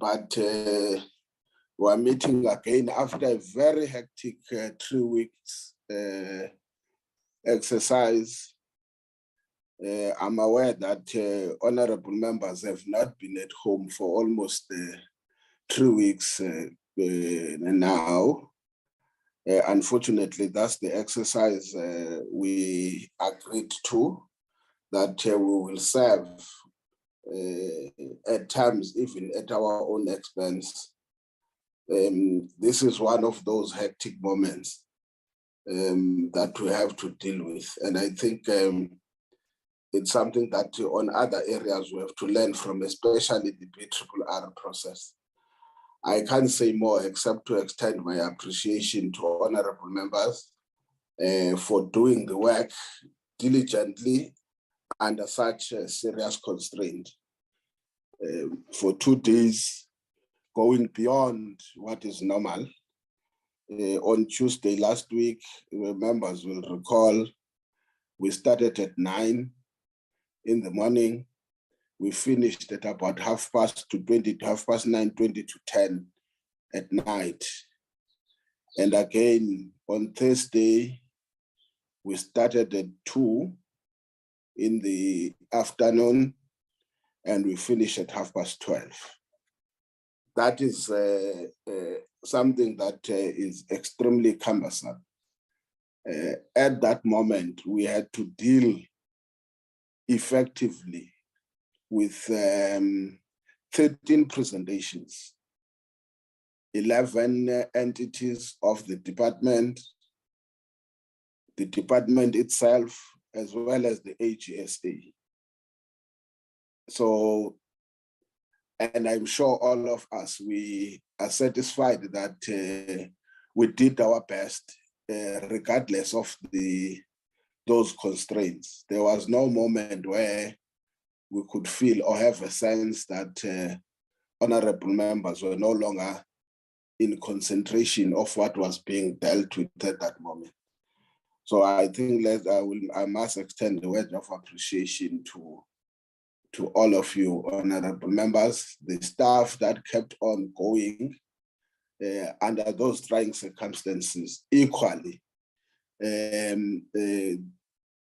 but we're meeting again after a very hectic 3 weeks exercise. I'm aware that honorable members have not been at home for almost 3 weeks now. Unfortunately, that's the exercise we agreed to, that we will serve at times even at our own expense. This is one of those hectic moments that we have to deal with. And I think it's something that on other areas we have to learn from, especially the BRRR process. I can't say more except to extend my appreciation to honorable members for doing the work diligently under such a serious constraint. For 2 days, going beyond what is normal. On Tuesday last week, members will recall, we started at 9 in the morning. We finished at about 9:20 to 10 at night. And again, on Thursday, we started at 2 in the afternoon and we finished at 12:30. That is something that is extremely cumbersome. At that moment, we had to deal effectively with 13 presentations, 11 entities of the department itself, as well as the AGSA. So, and I'm sure all of us, we are satisfied that we did our best, regardless of those constraints. There was no moment where we could feel or have a sense that honorable members were no longer in concentration of what was being dealt with at that moment. So I think I must extend the word of appreciation to all of you honorable members, the staff that kept on going under those trying circumstances equally.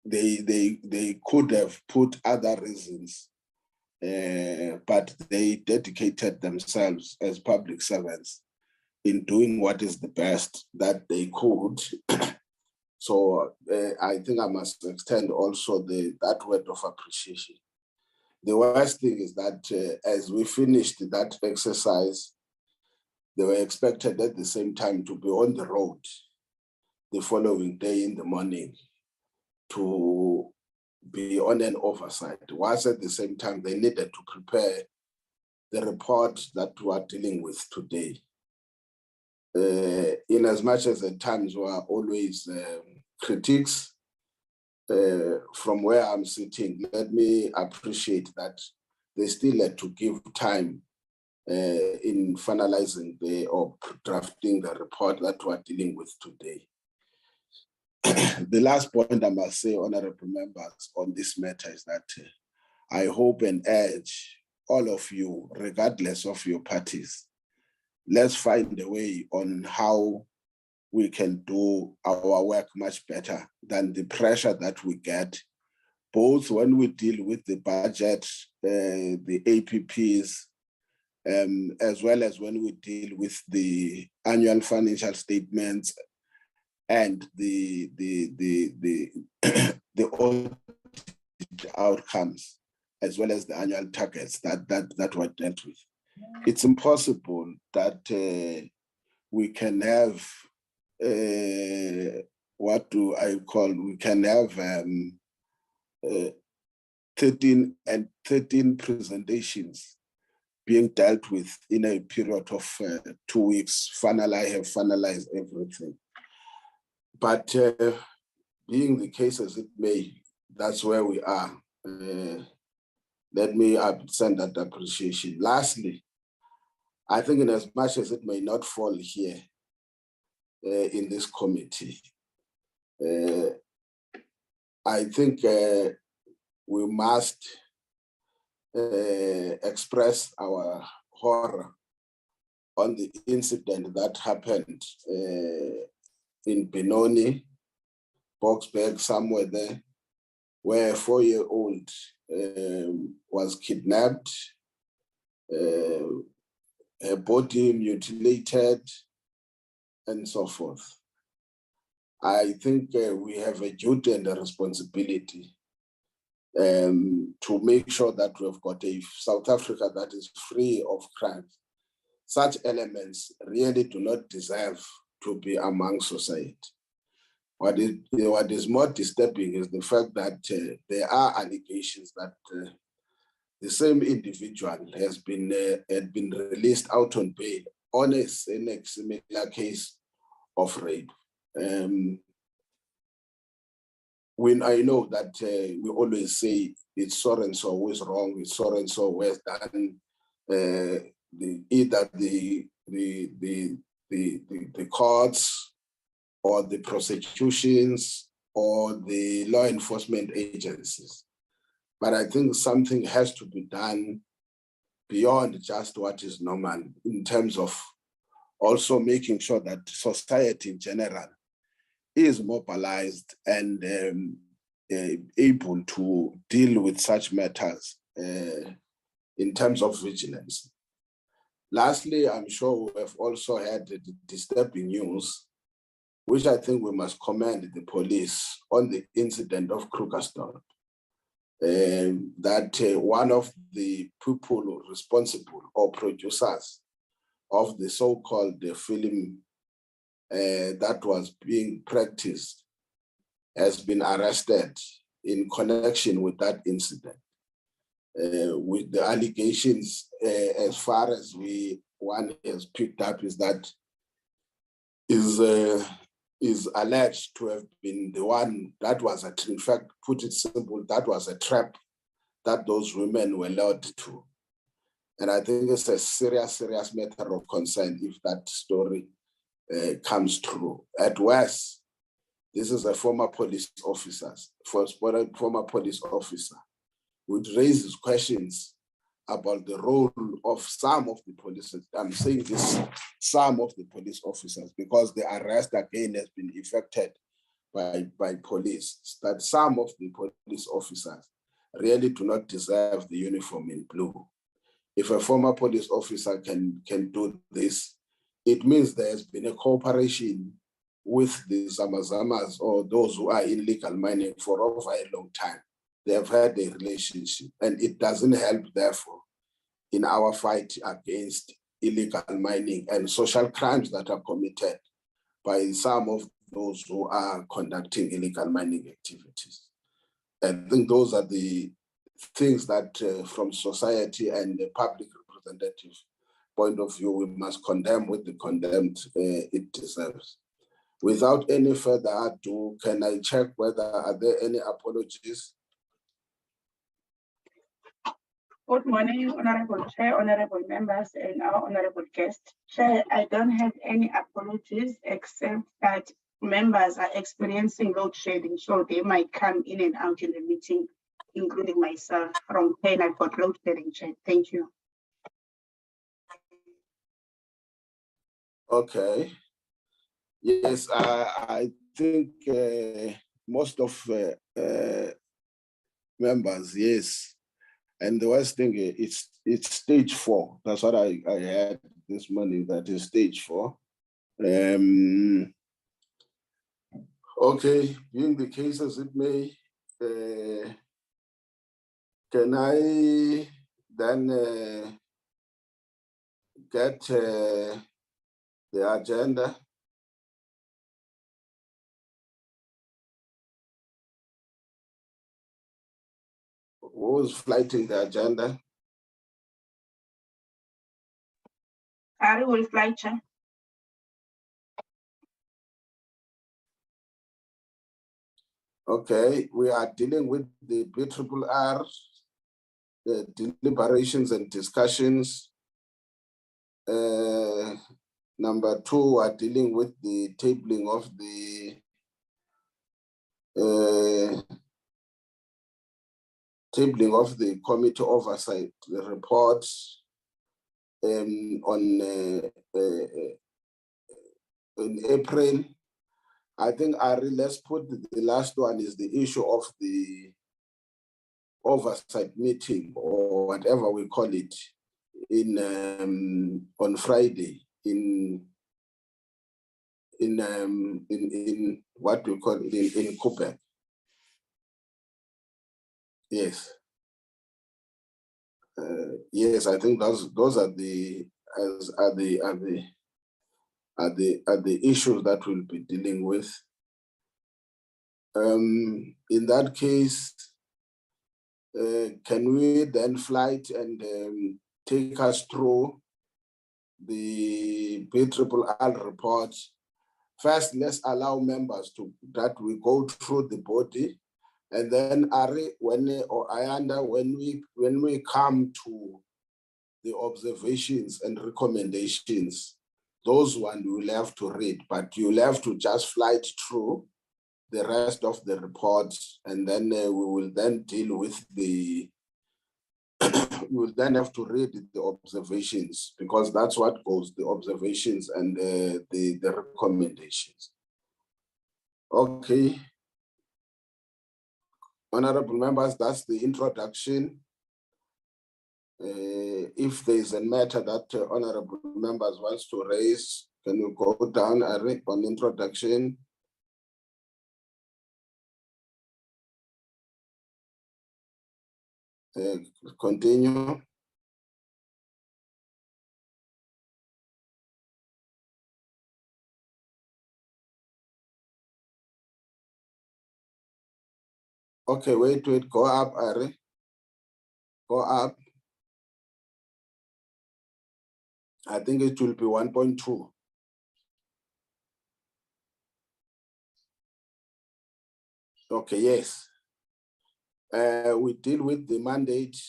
They could have put other reasons, but they dedicated themselves as public servants in doing what is the best that they could. So I think I must extend also that word of appreciation. The worst thing is that as we finished that exercise, they were expected at the same time to be on the road the following day in the morning to be on an oversight, whilst at the same time they needed to prepare the report that we are dealing with today. In as much as at times we are always critics, from where I'm sitting, let me appreciate that they still had to give time in finalizing or drafting the report that we're dealing with today. The last point I must say, honorable members, on this matter is that I hope and urge all of you, regardless of your parties, let's find a way on how we can do our work much better than the pressure that we get, both when we deal with the budget, the APPs, as well as when we deal with the annual financial statements and the audit outcomes, as well as the annual targets that were dealt with. It's impossible that we can have what do I call? We can have 13 presentations being dealt with in a period of 2 weeks. Have finalized everything. But being the case as it may, that's where we are. Let me send that appreciation. Lastly, I think in as much as it may not fall here in this committee, I think we must express our horror on the incident that happened in Benoni, Boksburg, somewhere there, where a 4-year-old was kidnapped, her body mutilated, and so forth. I think we have a duty and a responsibility to make sure that we've got a South Africa that is free of crime. Such elements really do not deserve to be among society. What is more disturbing is the fact that there are allegations that the same individual has been released out on bail on a similar case of rape. When I know that we always say it's so and so who is wrong, it's so and so who has done either the courts or the prosecutions or the law enforcement agencies. But I think something has to be done beyond just what is normal in terms of also making sure that society in general is mobilized and able to deal with such matters in terms of vigilance. Lastly, I'm sure we have also had the disturbing news, which I think we must commend the police on the incident of Krugersdorp. That one of the people responsible or producers of the so-called film that was being practiced has been arrested in connection with that incident. With the allegations, as far as one has picked up, is that is alleged to have been the one that was, in fact, put it simple, that was a trap that those women were lured to. And I think it's a serious matter of concern if that story comes true. At worst, this is a former police officer, which raises questions about the role of some of the police. I'm saying this, some of the police officers, because the arrest again has been effected by police, that some of the police officers really do not deserve the uniform in blue. If a former police officer can do this, it means there has been a cooperation with the Zamazamas or those who are in legal mining for over a long time. They have had a relationship, and it doesn't help, therefore, in our fight against illegal mining and social crimes that are committed by some of those who are conducting illegal mining activities. I think those are the things that from society and the public representative point of view, we must condemn with the condemned it deserves. Without any further ado, can I check whether are there any apologies? Good morning, Honorable Chair, Honorable Members, and our Honorable guest. Chair, I don't have any apologies except that members are experiencing load shedding, so they might come in and out in the meeting, including myself. From 10, I've got load shedding, Chair. Thank you. Okay. Yes, I think most of members, yes. And the worst thing, it's stage 4. That's what I had this morning, that is stage 4. Okay, being the case as it may, can I then get the agenda? Who's flighting the agenda? Ari will fly, Chair. Okay, we are dealing with the BRRR, the deliberations and discussions. Number 2, we are dealing with the tabling of the committee oversight, the reports. in April. I think, Ari, let's put the last one is the issue of the oversight meeting, or whatever we call it, in on Friday in what we call it in Quebec. Yes. Yes, I think those are the issues that we'll be dealing with. In that case, can we then flight and take us through the BRRR report? First, let's allow members that we go through the body, and then Ari, Ayanda, when we come to the observations and recommendations, those ones you will have to read, but you'll have to just flight through the rest of the report, and then we will then deal with the we will then have to read the observations, because that's what goes, the observations and the recommendations. Okay. Honorable members, that's the introduction. If there is a matter that honorable members wants to raise, can you go down on introduction? Continue. Okay, wait, go up, Ari. Go up. I think it will be 1.2. Okay, yes. We deal with the mandate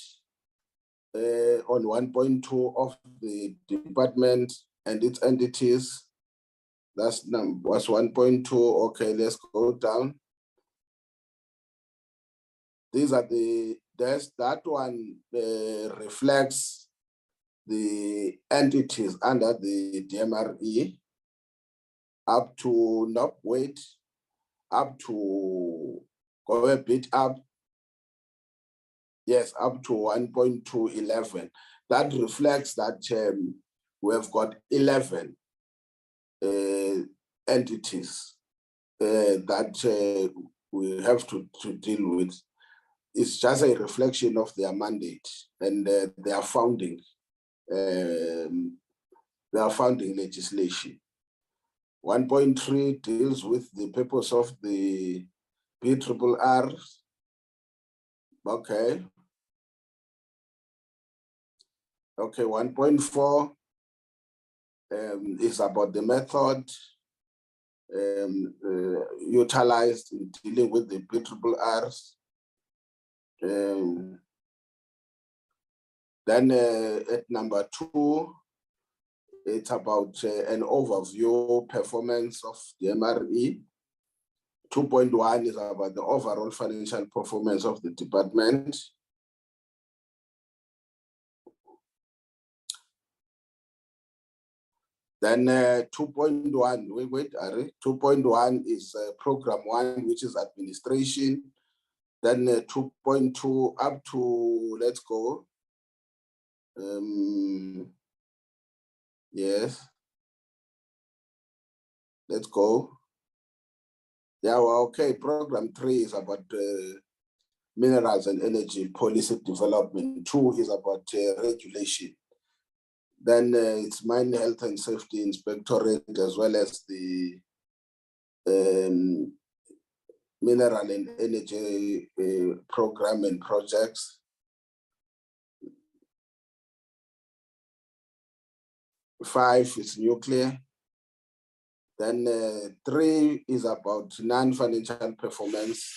on 1.2 of the department and its entities. That's was 1.2. Okay, let's go down. These are that one reflects the entities under the DMRE up to, no, wait, up to, go a bit up. Yes, up to 1.211. That reflects that we have got 11 entities that we have to deal with. It's just a reflection of their mandate and their founding legislation. 1.3 deals with the purpose of the BRRR. Okay. Okay, 1.4 is about the method utilized in dealing with the BRRRs. Then at number 2, it's about an overview performance of the MRE. 2.1 is about the overall financial performance of the department. Then 2.1, wait, Ari. 2.1 is program 1, which is administration. Then 2.2 up to, let's go. Yes. Let's go. Yeah, well, okay. Program 3 is about minerals and energy policy development. 2 is about regulation. Then it's mine health and safety inspectorate, as well as the mineral and energy program and projects. 5 is nuclear. Then 3 is about non-financial performance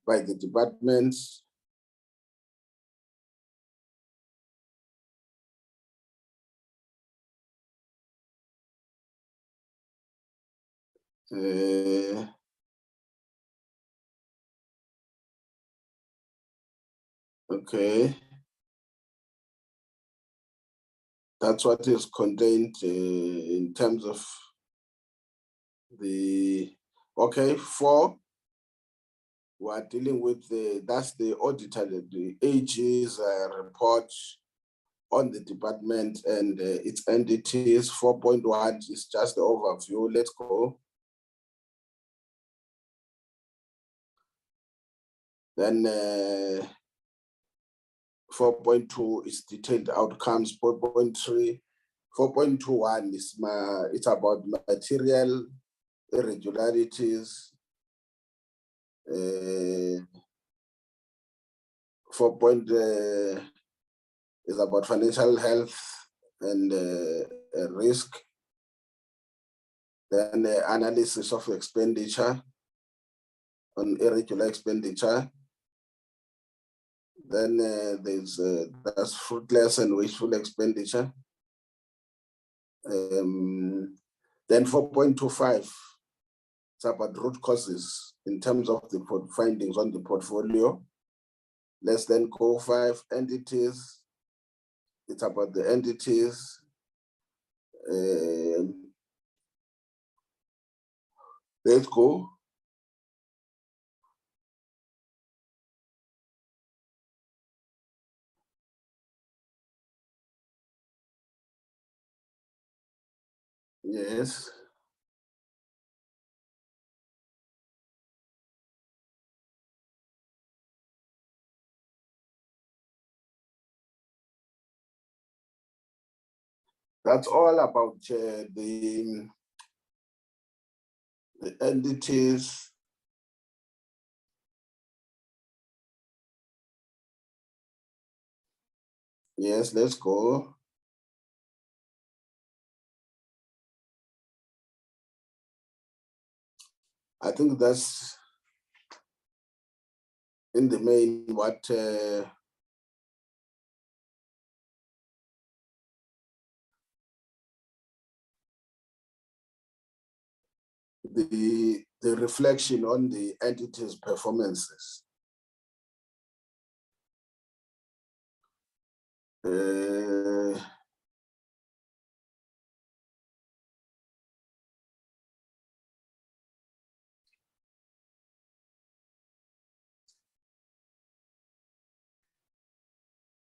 by the departments. Okay. That's what is contained in terms of the, okay, 4, we are dealing with that's the auditor, the AG's report on the department and its entities. 4.1 is just the overview. Let's go. Then 4.2 is detailed outcomes. 4.3, 4.21 is it's about material irregularities. 4. Is about financial health and risk. Then analysis of expenditure on irregular expenditure. Then that's fruitless and wasteful expenditure. Then 4.25, it's about root causes in terms of the findings on the portfolio. Let's then go 5, entities. It's about the entities. Let's go. Yes. That's all about the entities. Yes, let's go. I think that's in the main what the reflection on the entity's performances.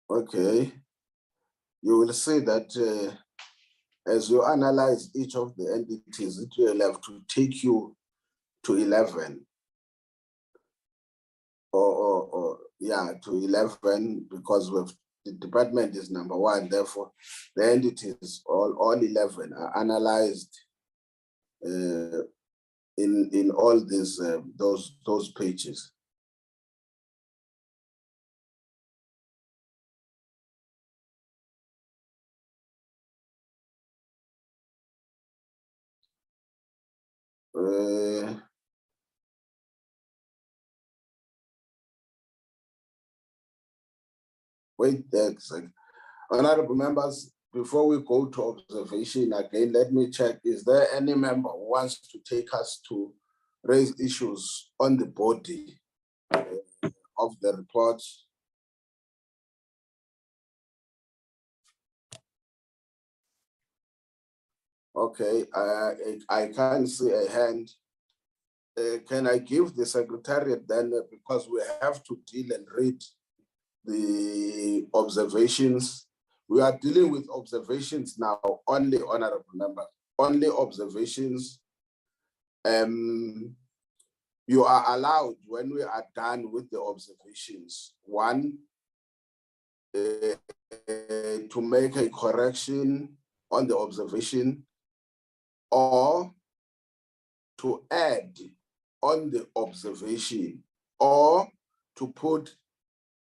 Okay, you will see that as you analyze each of the entities, it will have to take you to 11 or yeah, to 11, because the department is number 1, therefore the entities all 11 are analyzed in all these those pages. Wait a second. Honorable members, before we go to observation again, let me check, is there any member who wants to take us to raise issues on the body of the report? Okay, I can't see a hand. Can I give the secretariat then, because we have to deal and read the observations. We are dealing with observations now only, honorable member, only observations. You are allowed, when we are done with the observations, 1, to make a correction on the observation, or to add on the observation, or to put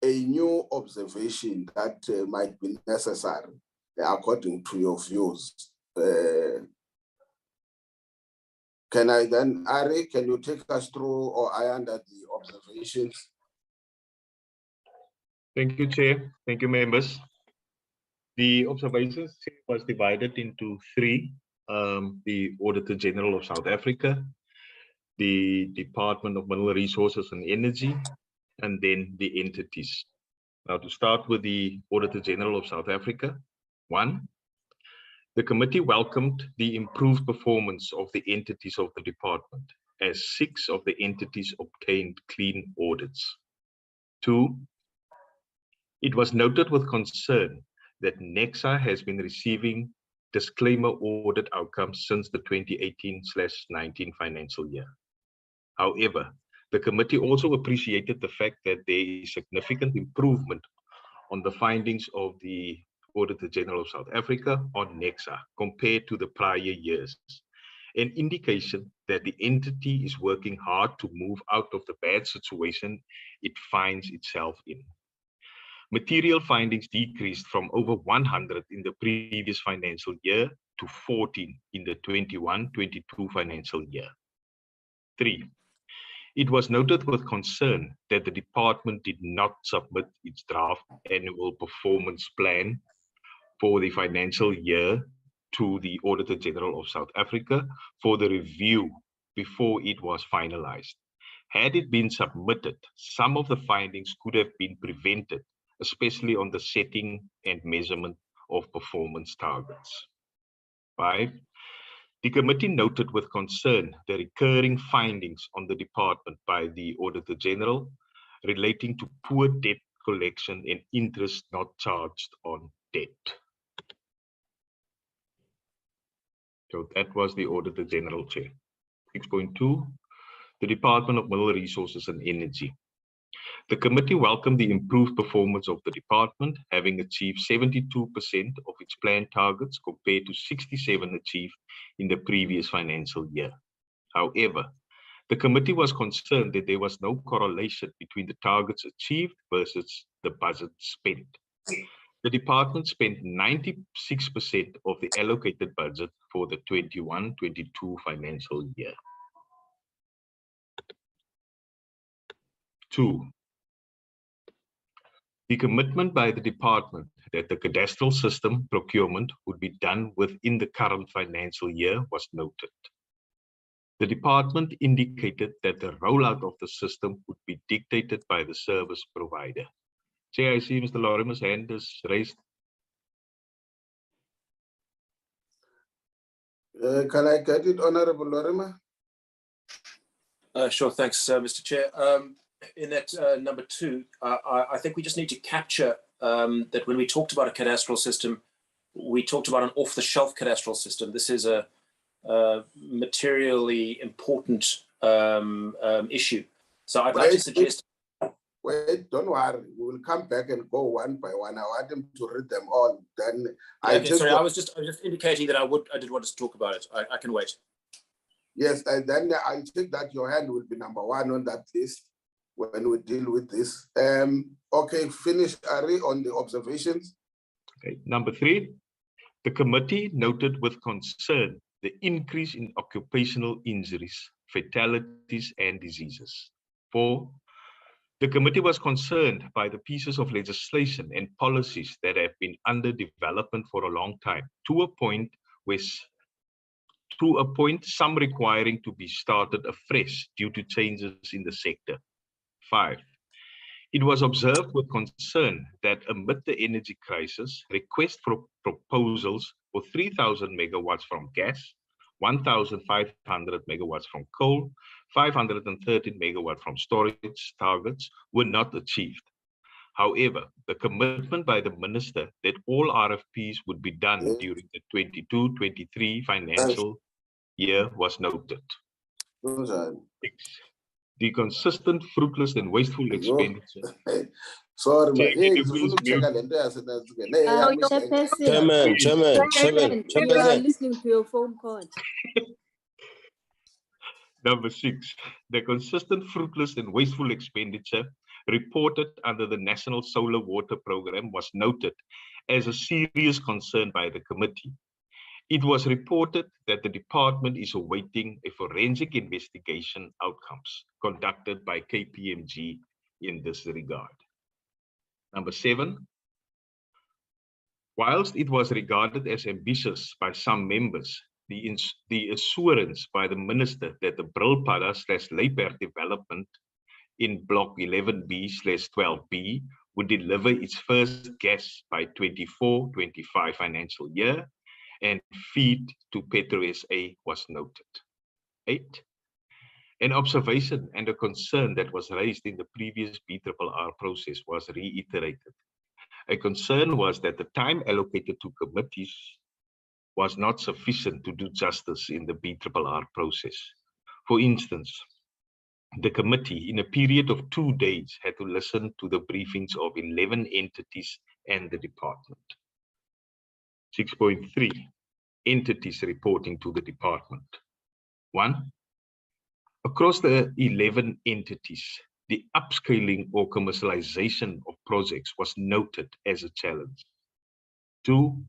a new observation that might be necessary according to your views. Can I then, Ari, can you take us through, or I under the observations? Thank you, Chair. Thank you, members. The observations was divided into 3. The Auditor General of South Africa, the Department of Mineral Resources and Energy, and then the entities. Now, to start with the Auditor General of South Africa, 1, The committee welcomed the improved performance of the entities of the department, as 6 of the entities obtained clean audits. 2, it was noted with concern that NEXA has been receiving disclaimer audit outcomes since the 2018/19 financial year. However, the committee also appreciated the fact that there is significant improvement on the findings of the Auditor General of South Africa on NEXA compared to the prior years, an indication that the entity is working hard to move out of the bad situation it finds itself in. Material findings decreased from over 100 in the previous financial year to 14 in the 21/22 financial year. 3, it was noted with concern that the department did not submit its draft annual performance plan for the financial year to the Auditor General of South Africa for the review before it was finalized. Had it been submitted, some of the findings could have been prevented, especially on the setting and measurement of performance targets. 5, the committee noted with concern the recurring findings on the department by the Auditor General relating to poor debt collection and interest not charged on debt. So that was the Auditor General, Chair. 6.2, the Department of Mineral Resources and Energy. The committee welcomed the improved performance of the department, having achieved 72% of its planned targets compared to 67% achieved in the previous financial year. However, the committee was concerned that there was no correlation between the targets achieved versus the budget spent. The department spent 96% of the allocated budget for the 21/22 financial year. 2, the commitment by the department that the cadastral system procurement would be done within the current financial year was noted. The department indicated that the rollout of the system would be dictated by the service provider. Chair, I see Mr. Lorimer's hand is raised. Can I get it, Honorable Lorimer? Sure, thanks, Mr. Chair. In that number 2, I think we just need to capture that when we talked about a cadastral system, we talked about an off-the-shelf cadastral system. This is a materially important issue. So I'd like to suggest... Wait, don't worry. We will come back and go one by one. I want him to read them all. Then I was just indicating that I did want to talk about it. I can wait. Yes, and then I think that your hand will be number 1 on that list when we deal with this. Okay, finish, Ari, on the observations. Okay, number 3, the committee noted with concern the increase in occupational injuries, fatalities, and diseases. 4, the committee was concerned by the pieces of legislation and policies that have been under development for a long time, to a point some requiring to be started afresh due to changes in the sector. 5, it was observed with concern that amid the energy crisis, requests for proposals for 3,000 megawatts from gas, 1,500 megawatts from coal, 513 megawatts from storage targets were not achieved. However, the commitment by the minister that all RFPs would be done during the 22/23 financial year was noted. 6, the consistent, fruitless, and wasteful expenditure. Sorry, Chairman, you are listening to your phone call. Number 6, the consistent, fruitless, and wasteful expenditure reported under the National Solar Water Program was noted as a serious concern by the committee. It was reported that the department is awaiting a forensic investigation outcomes conducted by KPMG in this regard. Number 7, whilst it was regarded as ambitious by some members, the assurance by the minister that the Brilpada/Leiper development in block 11B/12B would deliver its first gas by 24/25 financial year, and feed to Petro SA was noted. 8. An observation and a concern that was raised in the previous BRRR process was reiterated. A concern was that the time allocated to committees was not sufficient to do justice in the BRRR process. For instance, the committee, in a period of 2 days, had to listen to the briefings of 11 entities and the department. 6.3. Entities reporting to the department. 1. Across the 11 entities, the upscaling or commercialization of projects was noted as a challenge. 2.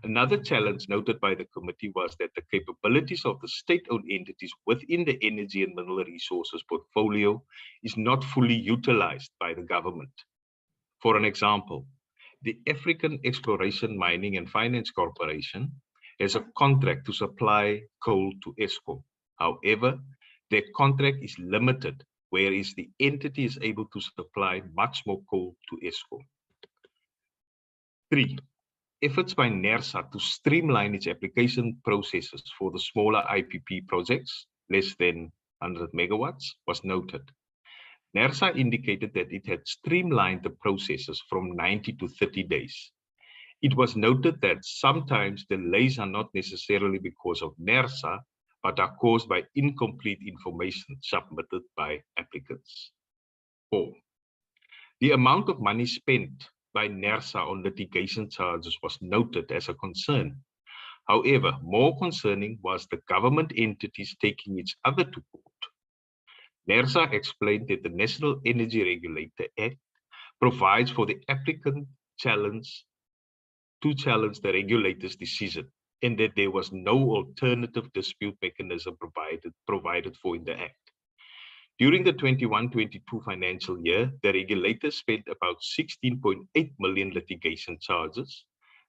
Another challenge noted by the committee was that the capabilities of the state-owned entities within the energy and mineral resources portfolio is not fully utilized by the government. For an example, the African Exploration, Mining and Finance Corporation has a contract to supply coal to Eskom. However, their contract is limited, whereas the entity is able to supply much more coal to Eskom. 3. Efforts by NERSA to streamline its application processes for the smaller IPP projects, less than 100 megawatts, was noted. NERSA indicated that it had streamlined the processes from 90 to 30 days. It was noted that sometimes delays are not necessarily because of NERSA, but are caused by incomplete information submitted by applicants. 4. The amount of money spent by NERSA on litigation charges was noted as a concern. However, more concerning was the government entities taking each other to court. NERSA explained that the National Energy Regulator Act provides for the applicant to challenge the regulator's decision, and that there was no alternative dispute mechanism provided for in the Act. During the 21-22 financial year, the regulator spent about 16.8 million litigation charges.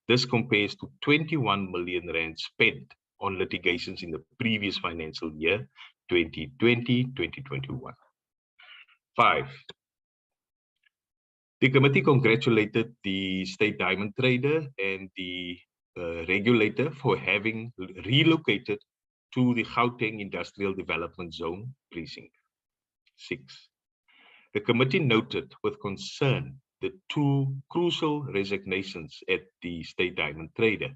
This compares to 21 million rand spent on litigations in the previous financial year, 2020-2021. 5. The committee congratulated the State Diamond Trader and the regulator for having relocated to the Gauteng Industrial Development Zone precinct. 6. The committee noted with concern the 2 crucial resignations at the State Diamond Trader.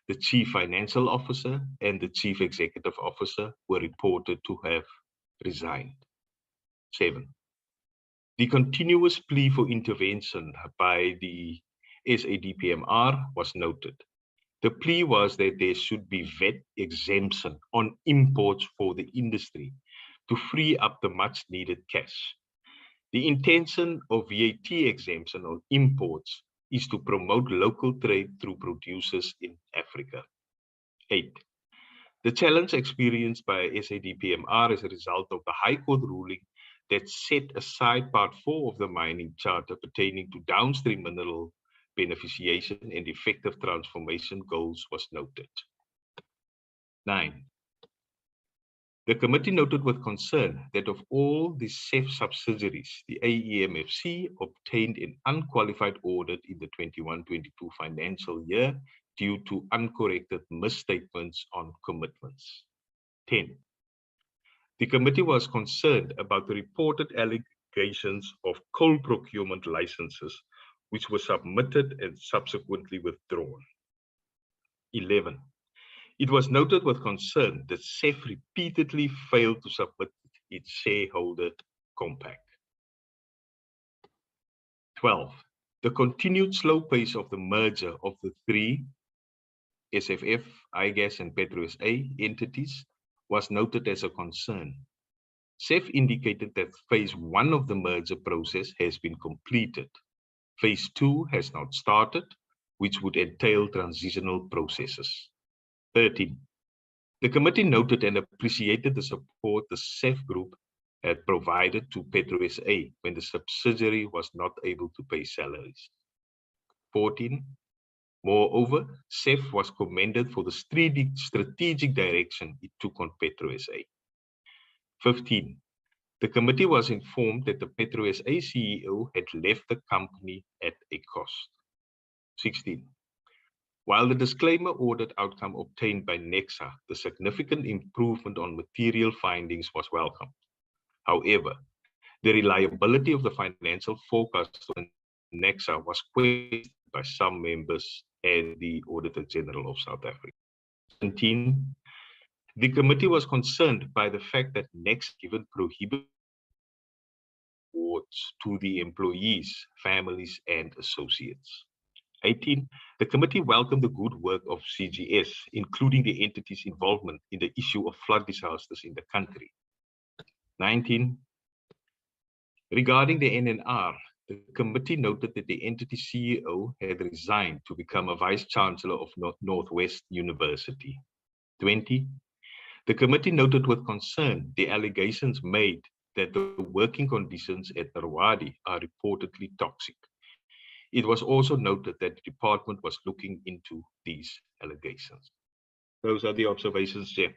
The Chief Financial Officer and the Chief Executive Officer were reported to have resigned. 7. The continuous plea for intervention by the SADPMR was noted. The plea was that there should be VAT exemption on imports for the industry to free up the much needed cash. The intention of VAT exemption on imports is to promote local trade through producers in Africa. 8. The challenge experienced by SADPMR as a result of the High Court ruling that set aside Part 4 of the Mining Charter pertaining to downstream mineral beneficiation and effective transformation goals was noted. 9. The committee noted with concern that of all the CEF subsidiaries, the AEMFC obtained an unqualified audit in the 21-22 financial year due to uncorrected misstatements on commitments. 10. The committee was concerned about the reported allegations of coal procurement licenses which were submitted and subsequently withdrawn. 11. It was noted with concern that CEF repeatedly failed to submit its shareholder compact. 12. The continued slow pace of the merger of the 3 SFF, iGas and Petro SA entities was noted as a concern. CEF indicated that phase 1 of the merger process has been completed. Phase 2 has not started, which would entail transitional processes. 13. The committee noted and appreciated the support the CEF group had provided to Petro SA when the subsidiary was not able to pay salaries. 14. Moreover, CEF was commended for the strategic direction it took on Petro SA. 15. The committee was informed that the Petro SA CEO had left the company at a cost. 16. While the disclaimer audit outcome obtained by NEXA, the significant improvement on material findings was welcome. However, the reliability of the financial forecast on NEXA was questioned by some members and the Auditor General of South Africa. 17. The committee was concerned by the fact that NEXA given prohibited awards to the employees, families, and associates. 18. The committee welcomed the good work of CGS, including the entity's involvement in the issue of flood disasters in the country. 19. Regarding the NNR, the committee noted that the entity CEO had resigned to become a Vice Chancellor of Northwest University. 20. The committee noted with concern the allegations made that the working conditions at Narwadi are reportedly toxic. It was also noted that the department was looking into these allegations. Those are the observations, Chair.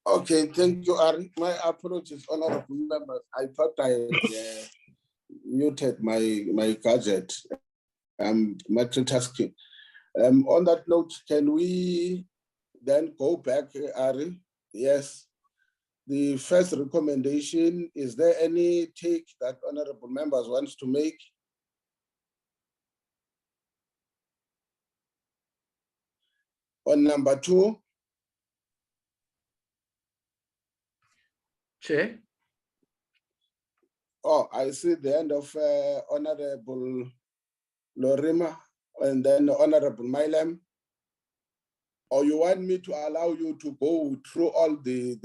Okay, thank you, Ari. My apologies, honorable members. I thought I had muted my gadget. I'm multitasking. On that note, can we then go back, Ari? Yes. The first recommendation, is there any take that honorable members wants to make? On number 2? Chair. Oh, I see the end of Honorable Lorima and then Honorable Milam. Or you want me to allow you to go through all the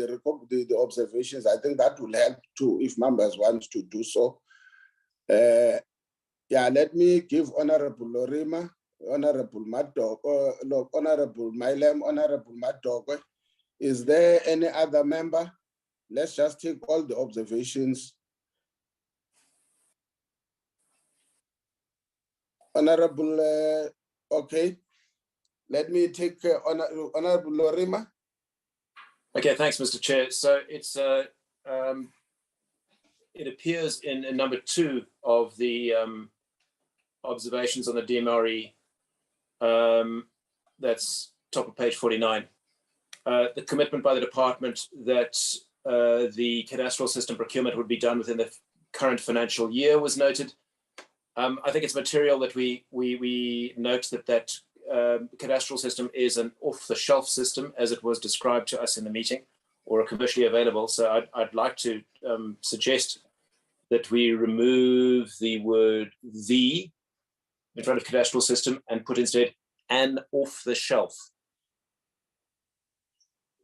observations? I think that will help too if members want to do so. Yeah, let me give Honorable Lorima, Honorable Madog, Honorable Milam, Honorable Madog. Is there any other member? Let's just take all the observations. Honorable, okay. Let me take Honorable Lorima. Okay, thanks, Mr. Chair. So it's it appears in number 2 of the observations on the DMRE. That's top of page 49. The commitment by the department that the cadastral system procurement would be done within the current financial year was noted. I think it's material that we note that cadastral system is an off-the-shelf system as it was described to us in the meeting, or commercially available. So I'd like to suggest that we remove the word "the" in front of cadastral system and put instead "an off-the-shelf."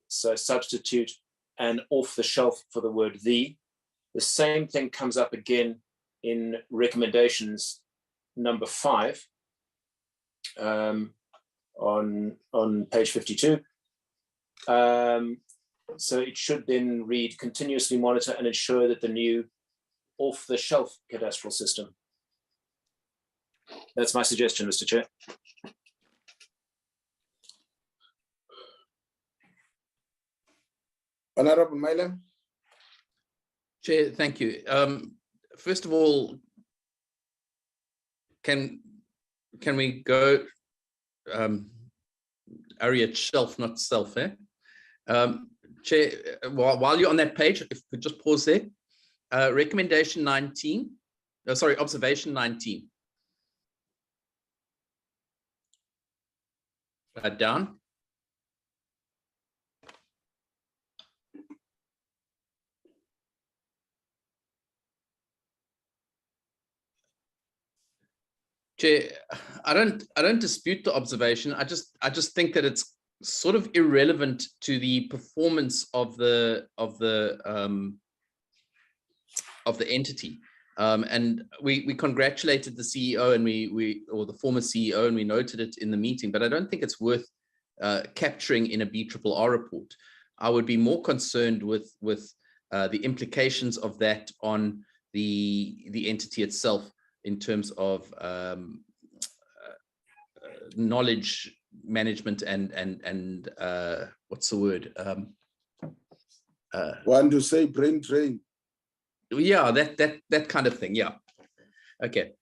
So substitute "an off-the-shelf" for the word "the." The same thing comes up again in recommendations number 5 on page 52. So it should then read, continuously monitor and ensure that the new off-the-shelf cadastral system. That's my suggestion, Mr. Chair. Honorable Milam. Chair, thank you. First of all, can we go area shelf, not self, eh? Chair, while you're on that page, if we just pause there. Recommendation 19, sorry, observation 19. Down. Chair, I don't dispute the observation. I just think that it's sort of irrelevant to the performance of the entity. And we congratulated the CEO and or the former CEO, and we noted it in the meeting, but I don't think it's worth capturing in a BRRR report. I would be more concerned with the implications of that on the entity itself in terms of knowledge management and what's the word? Want to say brain drain? Yeah, that kind of thing. Yeah. Okay.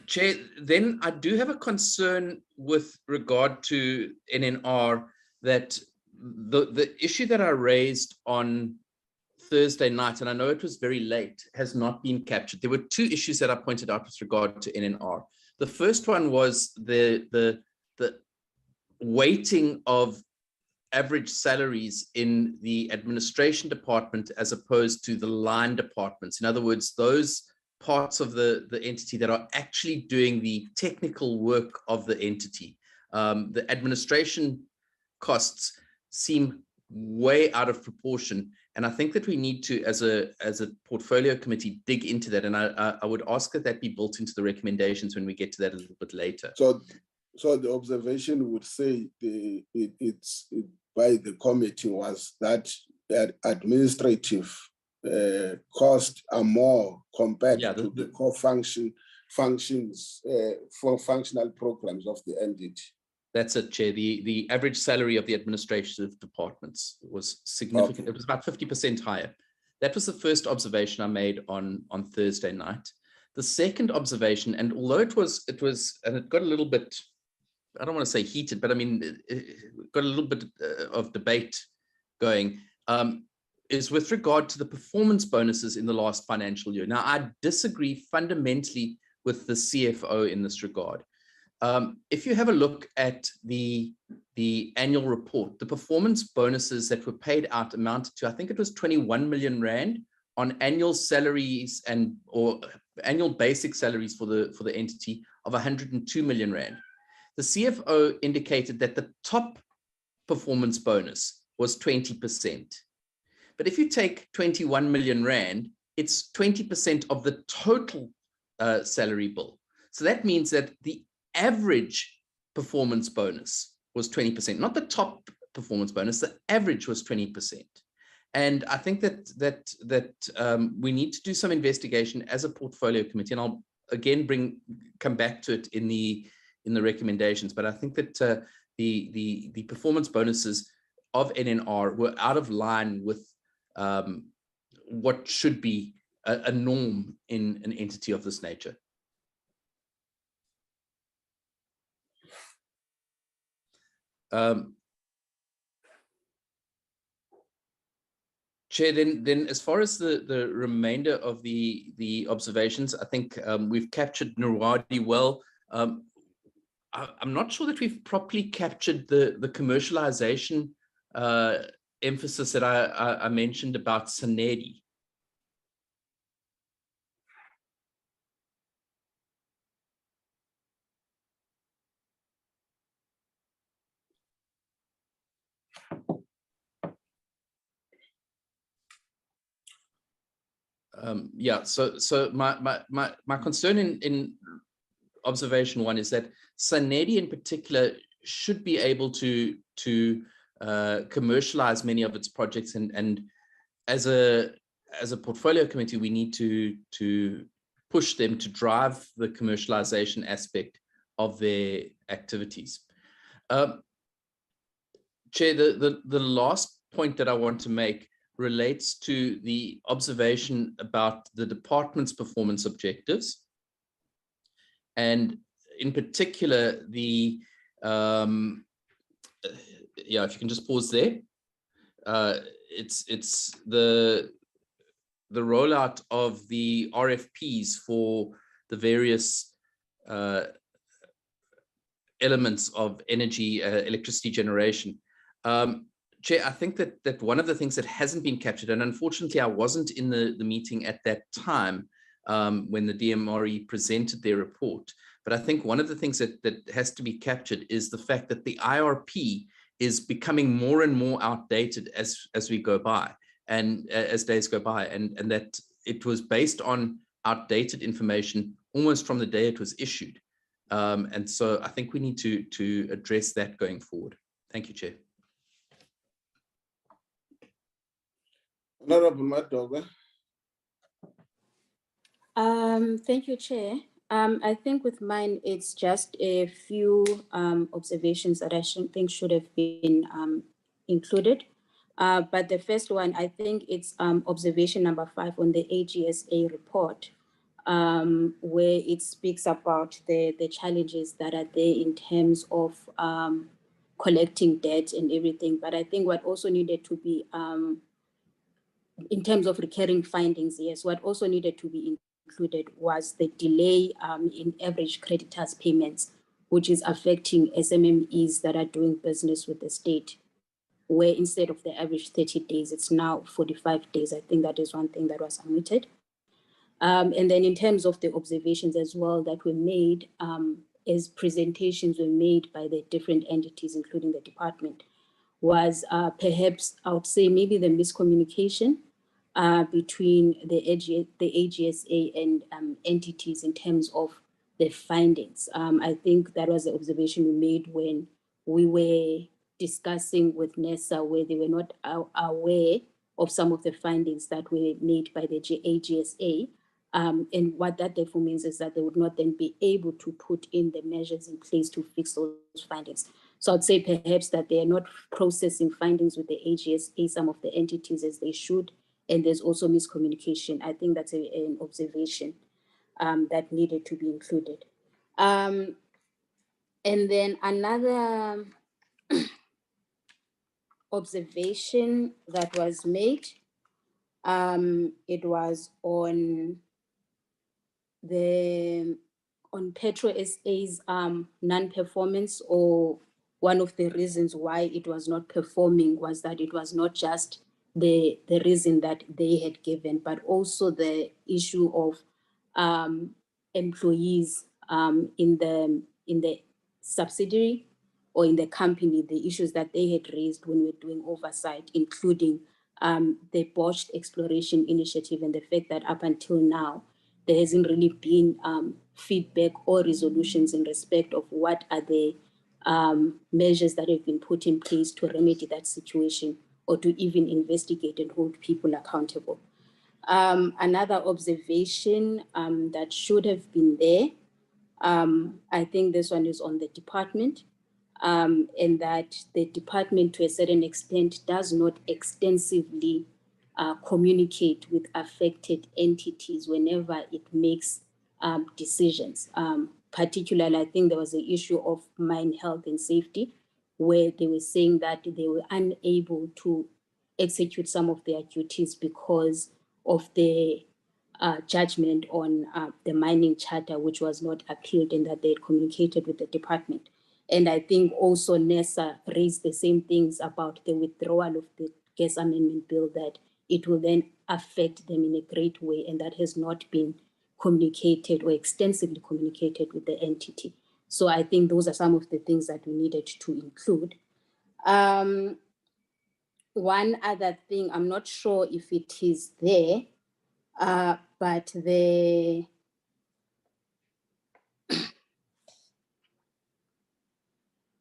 Chair, then I do have a concern with regard to NNR that the issue that I raised on Thursday night, and I know it was very late, has not been captured. There were two issues that I pointed out with regard to NNR. The first one was the weighting of average salaries in the administration department as opposed to the line departments. In other words, those parts of the entity that are actually doing the technical work of the entity. The administration costs seem way out of proportion. And I think that we need to, as a portfolio committee, dig into that. And I would ask that that be built into the recommendations when we get to that a little bit later. So the observation would say by the committee was that administrative costs are more compared to the core functions for functional programs of the entity. That's it, Chair. The average salary of the administrative departments was significant. Okay. It was about 50% higher. That was the first observation I made on Thursday night. The second observation, and although it got a little bit, I don't want to say heated, but I mean, it got a little bit of debate going, is with regard to the performance bonuses in the last financial year. Now, I disagree fundamentally with the CFO in this regard. If you have a look at the annual report, the performance bonuses that were paid out amounted to, I think it was 21 million Rand on annual salaries or annual basic salaries for the entity of 102 million Rand. The CFO indicated that the top performance bonus was 20%. But if you take 21 million Rand, it's 20% of the total salary bill. So that means that the average performance bonus was 20%, not the top performance bonus, the average was 20%. And I think that we need to do some investigation as a portfolio committee, and I'll again come back to it in the recommendations. But I think that the performance bonuses of NNR were out of line with what should be a norm in an entity of this nature. Chair, then as far as the remainder of the observations, I think we've captured Nurwadi well. I'm not sure that we've properly captured the commercialization emphasis that I mentioned about Sanedi. Yeah, so my concern in observation one is that Sanedi in particular should be able to commercialize many of its projects, and as a portfolio committee, we need to push them to drive the commercialization aspect of their activities. Chair, the last point that I want to make relates to the observation about the department's performance objectives, and in particular if you can just pause there. It's the rollout of the RFPs for the various elements of energy, electricity generation. Chair, I think that one of the things that hasn't been captured, and unfortunately I wasn't in the meeting at that time when the DMRE presented their report, but I think one of the things that has to be captured is the fact that the IRP is becoming more and more outdated as we go by, and as days go by, and that it was based on outdated information almost from the day it was issued. And so I think we need to address that going forward. Thank you, Chair. Honorable Madoga. Thank you, Chair. I think with mine, it's just a few observations that I think should have been included. But the first one, I think it's observation number 5 on the AGSA report. where it speaks about the challenges that are there in terms of collecting debt and everything. But I think what also needed to be, in terms of recurring findings, yes, what also needed to be included was the delay in average creditors' payments, which is affecting SMMEs that are doing business with the state, where instead of the average 30 days, it's now 45 days. I think that is one thing that was omitted. And then in terms of the observations as well that were made, as presentations were made by the different entities, including the department, was perhaps, I would say, maybe the miscommunication between the AGSA and entities in terms of the findings. I think that was the observation we made when we were discussing with NESA, where they were not aware of some of the findings that were made by the AGSA. And what that therefore means is that they would not then be able to put in the measures in place to fix those findings. So I'd say perhaps that they are not processing findings with the AGSA, some of the entities, as they should, and there's also miscommunication. I think that's an observation that needed to be included. And then another observation that was made, it was on Petro SA's non-performance, or one of the reasons why it was not performing was that it was not just the reason that they had given, but also the issue of employees in the subsidiary or in the company, the issues that they had raised when we were doing oversight, including the botched exploration initiative and the fact that up until now, there hasn't really been feedback or resolutions in respect of what are the measures that have been put in place to remedy that situation or to even investigate and hold people accountable. Another observation that should have been there, I think this one is on the department, and that the department to a certain extent does not extensively communicate with affected entities whenever it makes decisions. Particularly, I think there was an issue of mine health and safety, where they were saying that they were unable to execute some of their duties because of the judgment on the mining charter, which was not appealed, and that they had communicated with the department. And I think also NESA raised the same things about the withdrawal of the gas amendment bill, that it will then affect them in a great way, and that has not been communicated or extensively communicated with the entity. So I think those are some of the things that we needed to include. One other thing, I'm not sure if it is there, but the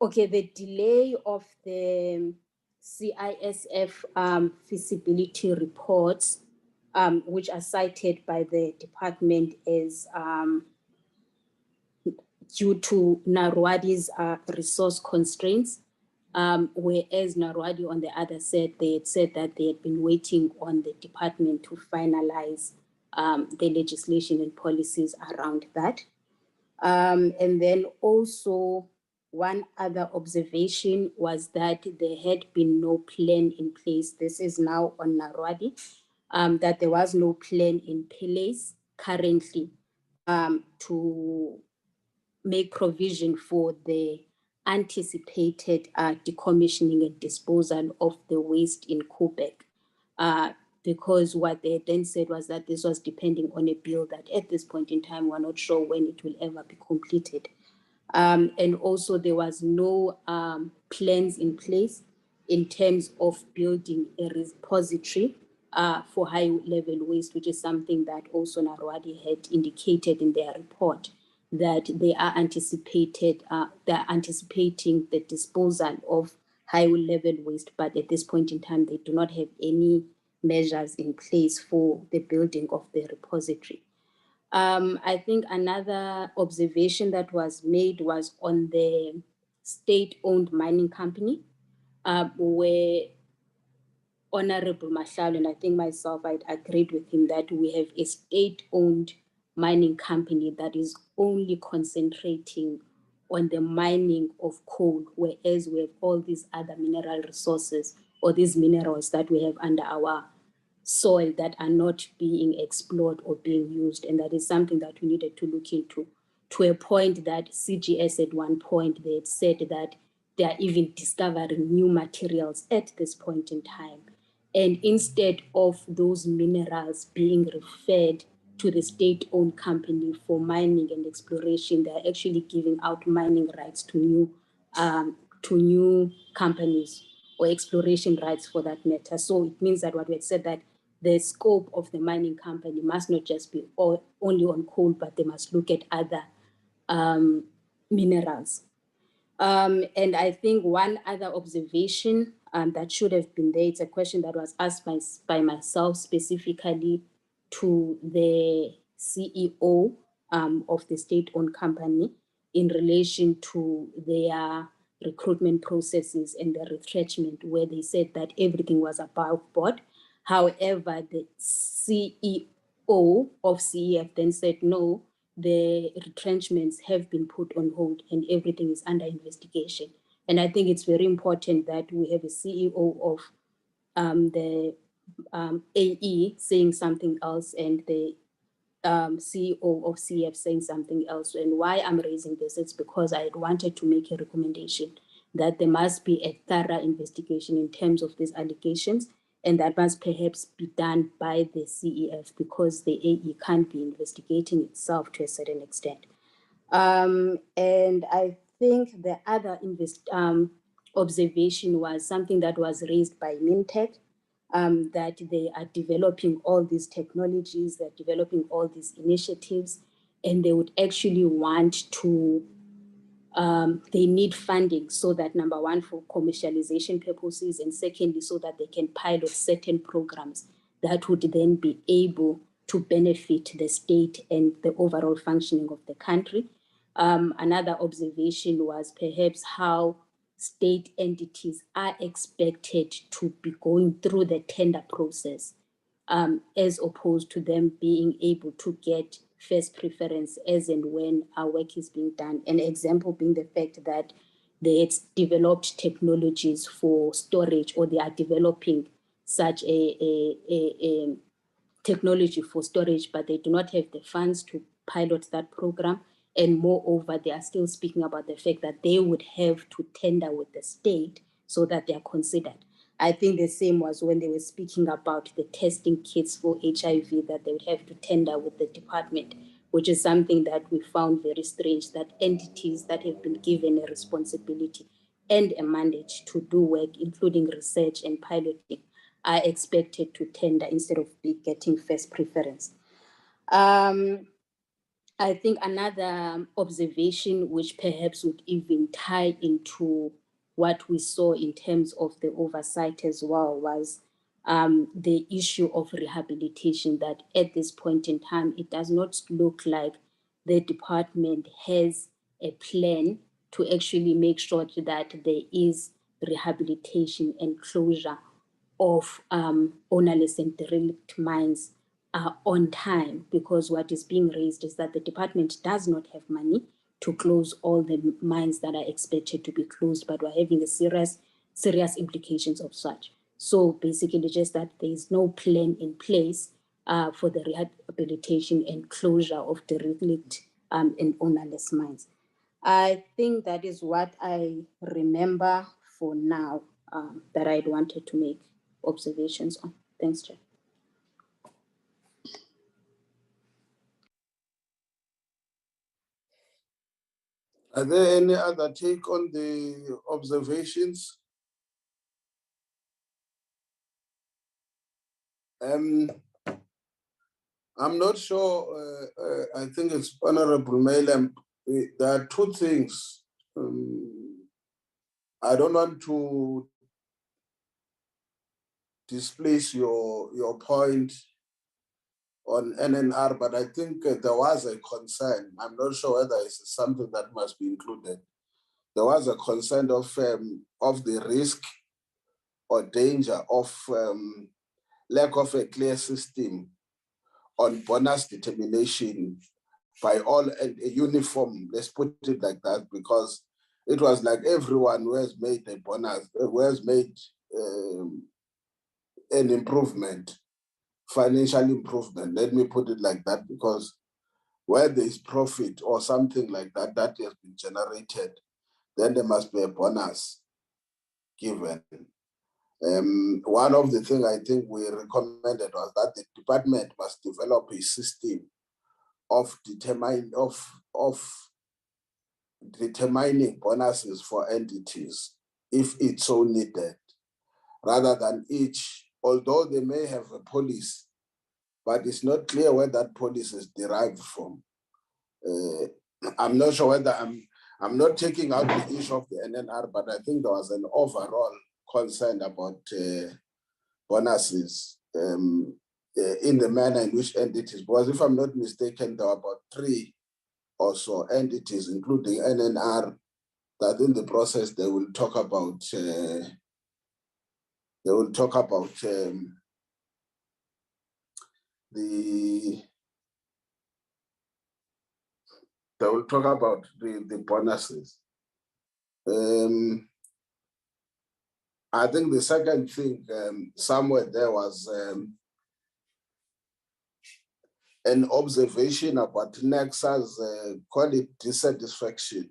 the delay of the CISF feasibility reports, which are cited by the department as due to Narwadi's resource constraints, whereas Narwadi on the other side, they had said that they had been waiting on the department to finalize the legislation and policies around that. And then also one other observation was that there had been no plan in place. This is now on Narwadi, that there was no plan in place currently to make provision for the anticipated decommissioning and disposal of the waste in Quebec. Because what they then said was that this was depending on a bill that at this point in time, we're not sure when it will ever be completed. And also there was no plans in place in terms of building a repository for high level waste, which is something that also Narwadi had indicated in their report, that they are anticipating the disposal of high level waste, but at this point in time, they do not have any measures in place for the building of the repository. I think another observation that was made was on the state-owned mining company, where Honorable Mashal, and I think myself, I agreed with him that we have a state-owned mining company that is only concentrating on the mining of coal, whereas we have all these other mineral resources or these minerals that we have under our soil that are not being explored or being used. And that is something that we needed to look into, to a point that CGS at one point, they had said that they are even discovering new materials at this point in time. And instead of those minerals being referred to the state-owned company for mining and exploration, they are actually giving out mining rights to new companies, or exploration rights for that matter. So it means that what we had said, that the scope of the mining company must not just be only on coal, but they must look at other minerals. And I think one other observation that should have been there, it's a question that was asked by myself specifically to the CEO of the state-owned company in relation to their recruitment processes and the retrenchment, where they said that everything was above board. However, the CEO of CEF then said, no, the retrenchments have been put on hold and everything is under investigation. And I think it's very important that we have a CEO of the AE saying something else and the CEO of CF saying something else. And why I'm raising this, it's because I wanted to make a recommendation that there must be a thorough investigation in terms of these allegations, and that must perhaps be done by the CEF, because the AE can't be investigating itself to a certain extent. And I think the other observation was something that was raised by Mintech, that they are developing all these technologies, they're developing all these initiatives, and they would actually want to, they need funding so that, number one, for commercialization purposes, and secondly, so that they can pilot certain programs that would then be able to benefit the state and the overall functioning of the country. Another observation was perhaps how state entities are expected to be going through the tender process, as opposed to them being able to get first preference as and when our work is being done. An example being the fact that they had developed technologies for storage, or they are developing such a technology for storage, but they do not have the funds to pilot that program. And moreover, they are still speaking about the fact that they would have to tender with the state so that they are considered. I think the same was when they were speaking about the testing kits for HIV, that they would have to tender with the department, which is something that we found very strange, that entities that have been given a responsibility and a mandate to do work, including research and piloting, are expected to tender instead of getting first preference. I think another observation, which perhaps would even tie into what we saw in terms of the oversight as well, was the issue of rehabilitation, that at this point in time, it does not look like the department has a plan to actually make sure that there is rehabilitation and closure of ownerless and derelict mines on time, because what is being raised is that the department does not have money to close all the mines that are expected to be closed, but we're having the serious implications of such. So basically just that there is no plan in place for the rehabilitation and closure of derelict and ownerless mines. I think that is what I remember for now that I'd wanted to make observations on. Thanks, Chair. Are there any other take on the observations? I'm not sure. I think it's Honorable Malam. There are two things. I don't want to displace your point on NNR, but I think there was a concern. I'm not sure whether it's something that must be included. There was a concern of the risk or danger of lack of a clear system on bonus determination by all uniform, let's put it like that, because it was like everyone who has made a bonus, who has made an improvement, financial improvement, let me put it like that, because where there is profit or something like that that has been generated, then there must be a bonus given. One of the things I think we recommended was that the department must develop a system of determining bonuses for entities if it's so needed, rather than each, although they may have a policy, but it's not clear where that policy is derived from. I'm not sure whether I'm not taking out the issue of the NNR, but I think there was an overall concern about bonuses in the manner in which entities, because if I'm not mistaken, there were about 3 or so entities, including NNR, that in the process they will talk about the bonuses. I think the second thing somewhere there was an observation about Nexa's call it dissatisfaction.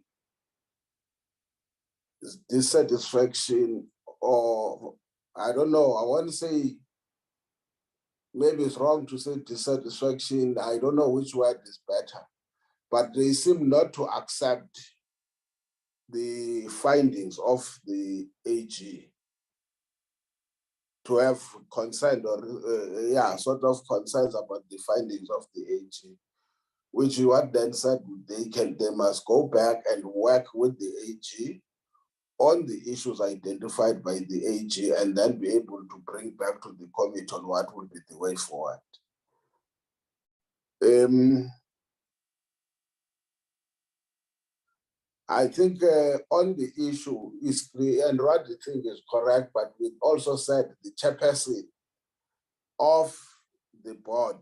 Dissatisfaction, or I don't know, I want to say, maybe it's wrong to say dissatisfaction, I don't know which word is better, but they seem not to accept the findings of the AG, to have concern or sort of concerns about the findings of the AG, which what then said they must go back and work with the AG on the issues identified by the AG, and then be able to bring back to the committee on what will be the way forward. I think on the issue is clear, and what the thing is correct, but we also said the chairperson of the board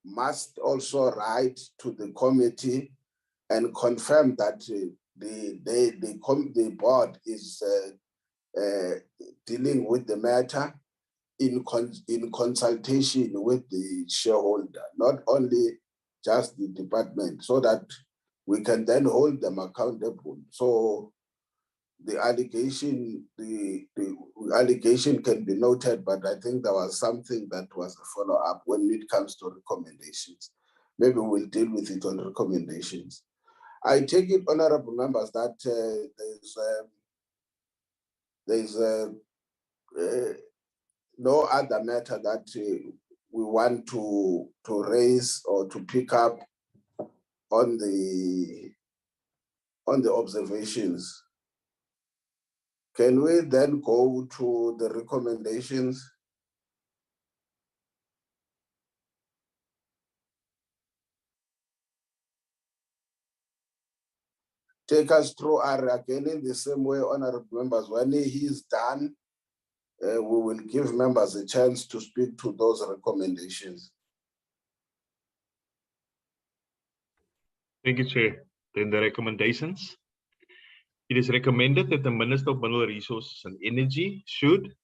must also write to the committee and confirm that the board is dealing with the matter in consultation with the shareholder, not only just the department, so that we can then hold them accountable. So the allegation can be noted, but I think there was something that was a follow-up when it comes to recommendations. Maybe we'll deal with it on recommendations. I take it, honorable members, that there's no other matter that we want to raise or to pick up on the observations. Can we then go to the recommendations? Take us through again in the same way, honorable members. When he's done, we will give members a chance to speak to those recommendations. Thank you, Chair. Then the recommendations. It is recommended that the Minister of Mineral Resources and Energy should,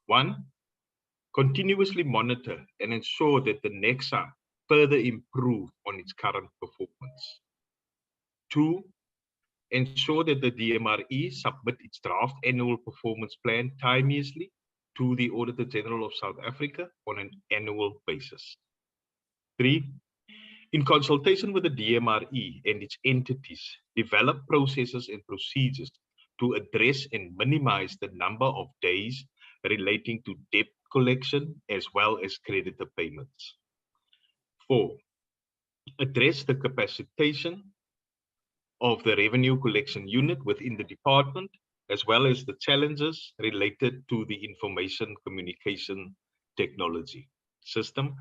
1, continuously monitor and ensure that the NEXA further improve on its current performance. 2, ensure that the DMRE submit its draft annual performance plan timeously to the Auditor General of South Africa on an annual basis. 3, in consultation with the DMRE and its entities, develop processes and procedures to address and minimize the number of days relating to debt collection as well as creditor payments. 4, address the capacitation of the revenue collection unit within the department, as well as the challenges related to the information communication technology system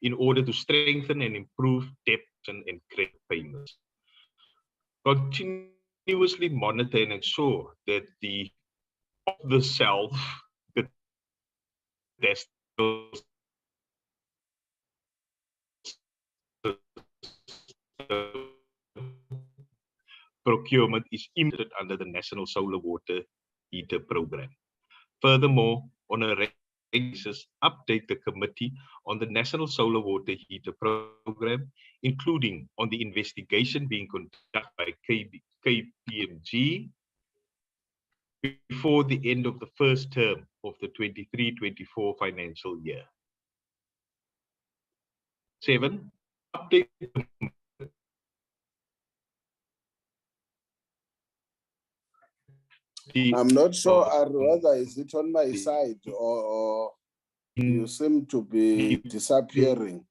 in order to strengthen and improve debt and credit payments. Continuously monitor and ensure that the off-the-shelf procurement is implemented under the National Solar Water Heater Program. Furthermore, on a regular basis, update the committee on the National Solar Water Heater Program, including on the investigation being conducted by KPMG before the end of the first term of the 23-24 financial year. 7. Update I'm not sure whether is it on my side or you seem to be disappearing.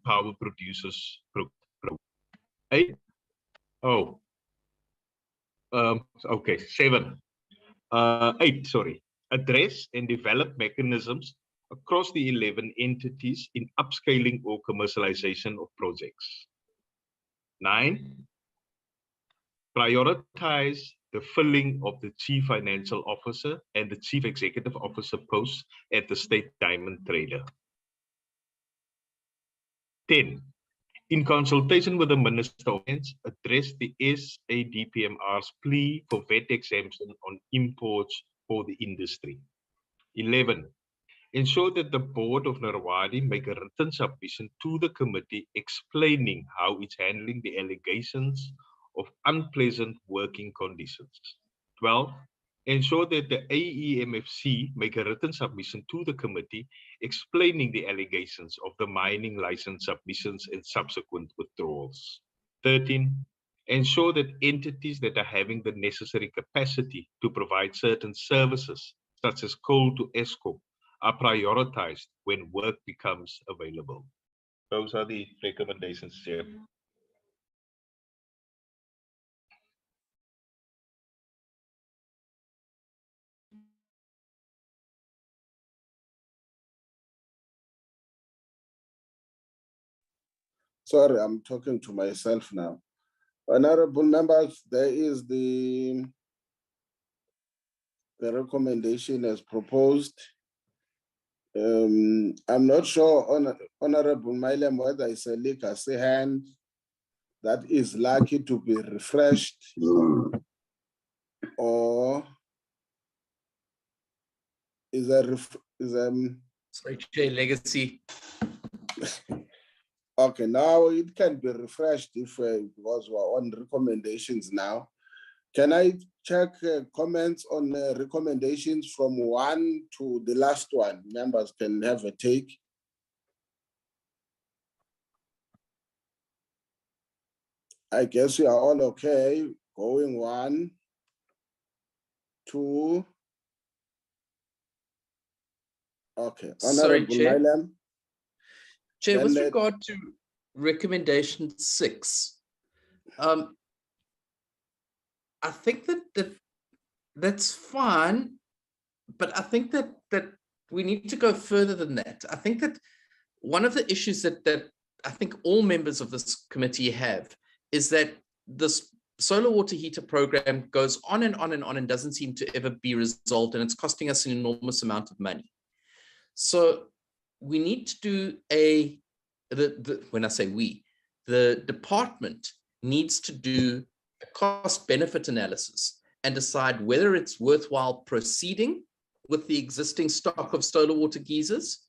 Power producers. 8. Oh. Okay. 7. 8. Sorry. Address and develop mechanisms across the 11 entities in upscaling or commercialization of projects. 9. Prioritize the filling of the Chief Financial Officer and the Chief Executive Officer posts at the State Diamond Trader. 10. In consultation with the Minister of Finance, address the SADPMR's plea for VAT exemption on imports for the industry. 11. Ensure that the Board of Narwadi make a written submission to the committee explaining how it's handling the allegations of unpleasant working conditions. 12. Ensure that the AEMFC make a written submission to the committee explaining the allegations of the mining license submissions and subsequent withdrawals. 13. Ensure that entities that are having the necessary capacity to provide certain services, such as coal to ESCOM, are prioritized when work becomes available. Those are the recommendations, Chair. Sorry, I'm talking to myself now. Honorable members, there is the recommendation as proposed. I'm not sure, Honorable Mailem, whether it's a legacy hand that is likely to be refreshed or is Sorry, Chair, legacy. Okay, now it can be refreshed if because we're on recommendations now. Can I check comments on recommendations from 1 to the last one? Members can have a take. I guess we are all okay. Going 1, 2. Okay. Sorry, Chair. Mailem. Chair, with regard to recommendation 6, I think that's fine, but I think that we need to go further than that. I think that one of the issues that I think all members of this committee have is that this solar water heater program goes on and on and on and doesn't seem to ever be resolved, and it's costing us an enormous amount of money. So we need to do when I say we, the department needs to do a cost-benefit analysis and decide whether it's worthwhile proceeding with the existing stock of solar water geysers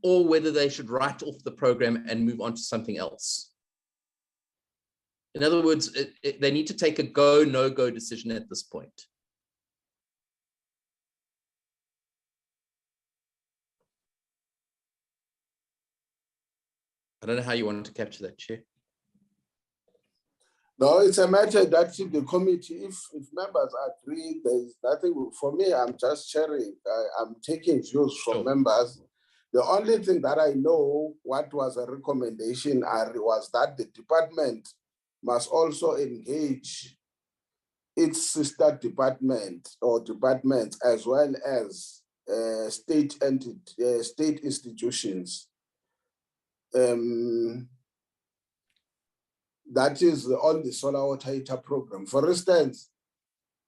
or whether they should write off the program and move on to something else. In other words, they need to take a go, no-go decision at this point. I don't know how you want to capture that, Chair. No, it's a matter that the committee, if members agree, there's nothing for me. I'm just sharing. I'm taking views from members. The only thing that I know, what was a recommendation, was that the department must also engage its sister department or departments as well as state institutions. That is on the solar water heater program. For instance,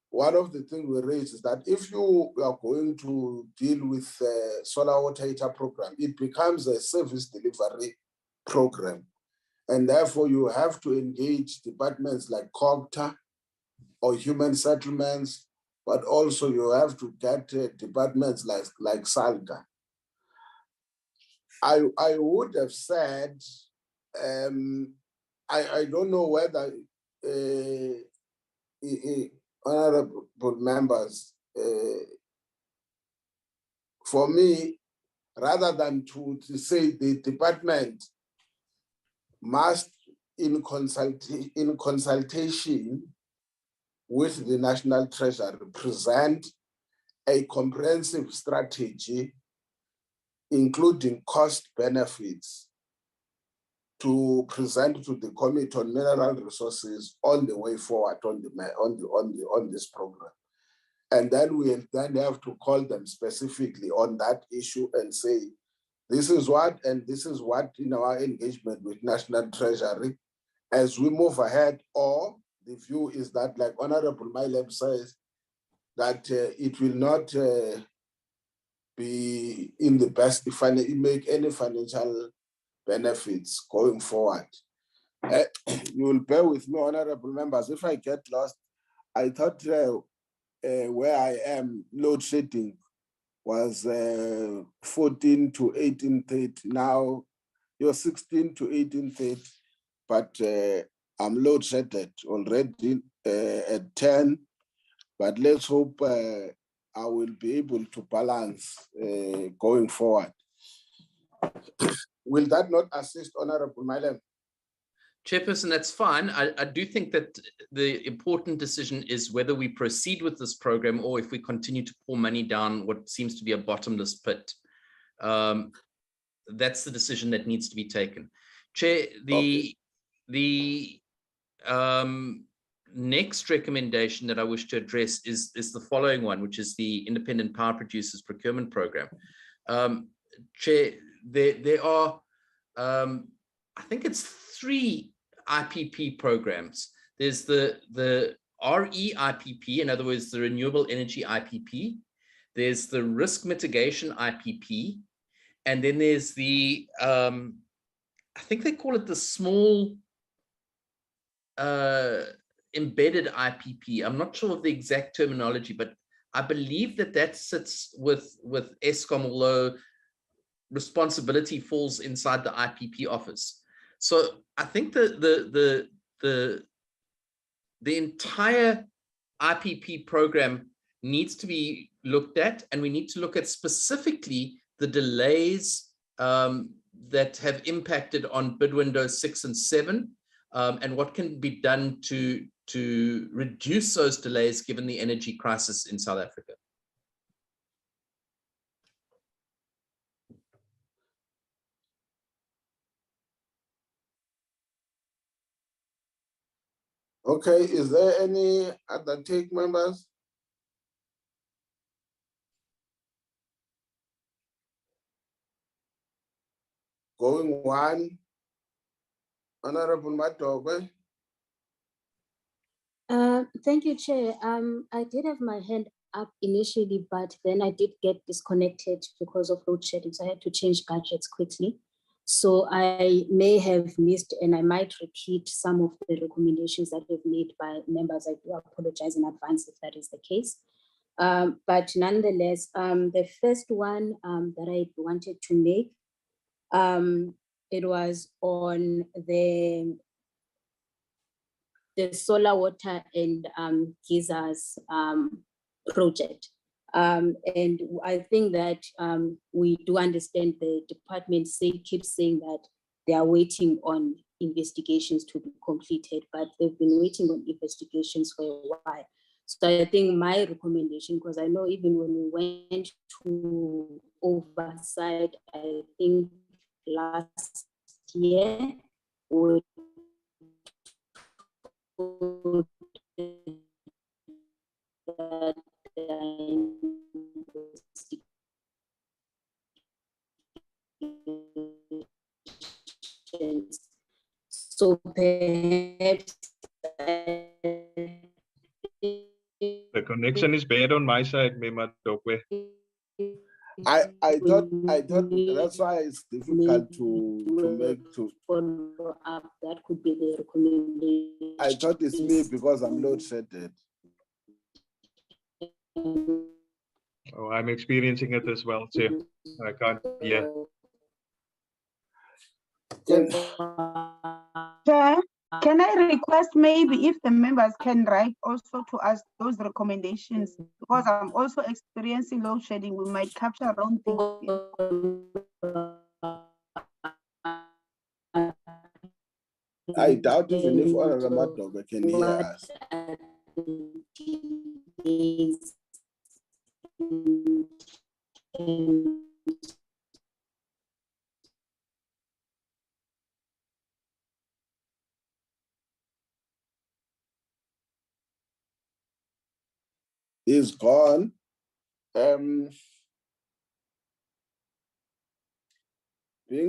one of the things we raise is that if you are going to deal with solar water heater program, it becomes a service delivery program. And therefore you have to engage departments like COGTA or human settlements, but also you have to get departments like SALGA. I would have said, I don't know whether honorable members, for me, rather than to say the department must, in consultation with the National Treasury, present a comprehensive strategy, including cost benefits, to present to the Committee on Mineral Resources on the way forward on this program. And then we have to call them specifically on that issue and say, this is what, and this is what in our engagement with National Treasury as we move ahead, or the view is that, like Honorable Mylem says, that it will not be in the best, make any financial benefits going forward. You will bear with me, honorable members, if I get lost. I thought where I am, load shedding was 14 to 18:30. Now you're 16 to 18:30, but I'm load shedded already at 10. But let's hope I will be able to balance going forward. Will that not assist, Honorable Mylem? Chairperson, that's fine. I do think that the important decision is whether we proceed with this program or if we continue to pour money down what seems to be a bottomless pit. That's the decision that needs to be taken. Chair, the next recommendation that I wish to address is the following one, which is the Independent Power Producers Procurement Program. Chair, there are, I think it's 3 IPP programs. There's the RE IPP, in other words, the Renewable Energy IPP. There's the Risk Mitigation IPP. And then there's the, I think they call it the Small Embedded IPP. I'm not sure of the exact terminology, but I believe that sits with Eskom, although responsibility falls inside the IPP office. So I think the entire IPP program needs to be looked at, and we need to look at specifically the delays that have impacted on bid windows 6 and 7, and what can be done to reduce those delays given the energy crisis in South Africa. Okay, is there any other take, members? Going one, Honorable Matobe. Thank you, Chair. I did have my hand up initially, but then I did get disconnected because of load shedding, so I had to change gadgets quickly. So I may have missed, and I might repeat some of the recommendations that were made by members. I do apologize in advance if that is the case. But nonetheless, the first one that I wanted to make, it was on the solar, water, and geysers project. And I think that we do understand the department keeps saying that they are waiting on investigations to be completed, but they've been waiting on investigations for a while. So I think my recommendation, because I know even when we went to Oversight, I think last year, we that so perhaps the connection is bad on my side, Mema Dokwe. I thought that's why it's difficult to follow up. That could be the recommendation. I thought it's me because I'm load shedded. Oh, I'm experiencing it as well, Chair. I can't hear. Chair, can I request maybe if the members can write also to us those recommendations, because I'm also experiencing load shedding, we might capture wrong things. I doubt even if Honorable Madobe can hear us. He's gone. Being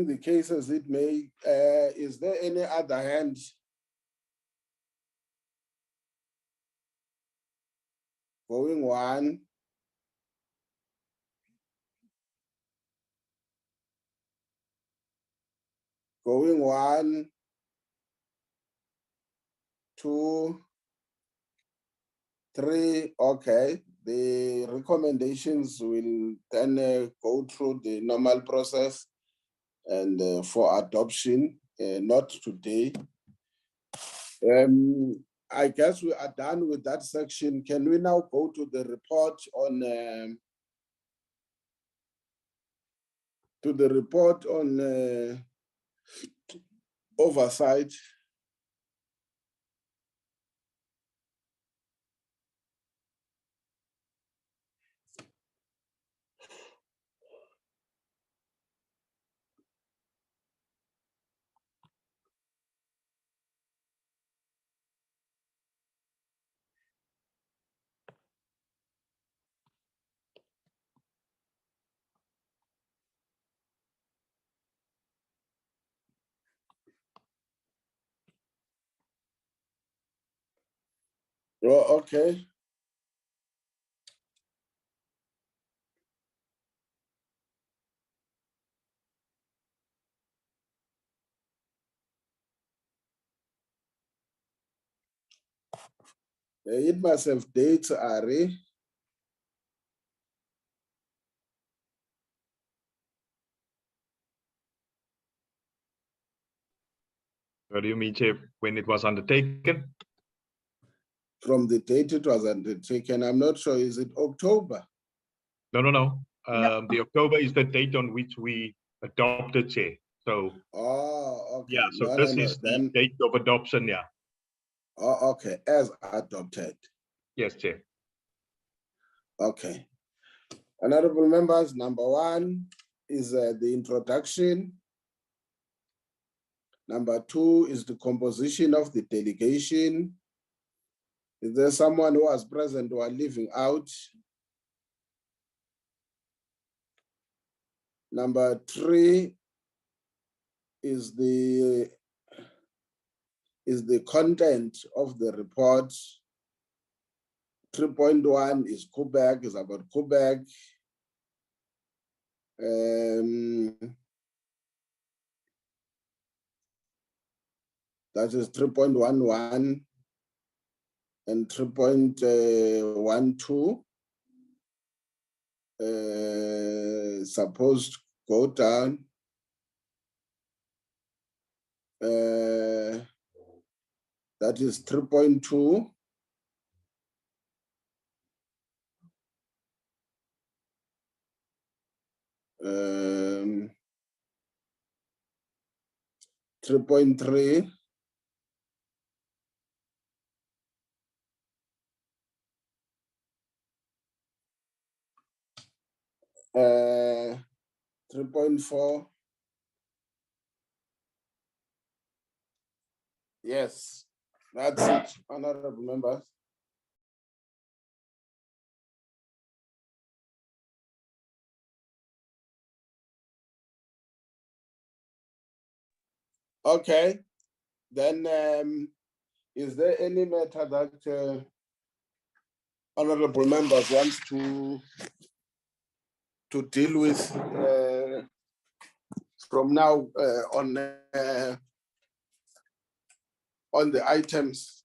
the case as it may, is there any other hand? Going one. Going one, two, three. Okay. The recommendations will then go through the normal process and for adoption, not today. I guess we are done with that section. Can we now go to the report on oversight? Oh, okay. It must have dates, Ari. What do you mean, Chair, when it was undertaken? From the date it was undertaken, I'm not sure, is it October? No. The October is the date on which we adopted, Chair. So, Oh, okay. yeah, so this is the date of adoption, yeah. Oh, okay, as adopted. Yes, Chair. Okay. Honorable members, number one is the introduction. Number two is the composition of the delegation. Is there someone who was present who are leaving out? Number three is the content of the report. 3.1 is Quebec, is about Quebec. That is 3.11 and 3.12. Supposed to go down. That is 3.2. Um, 3.3. Uh, 3.4. Yes, that's it, honorable members. Okay, then is there any matter that honorable members wants to to deal with from now on the items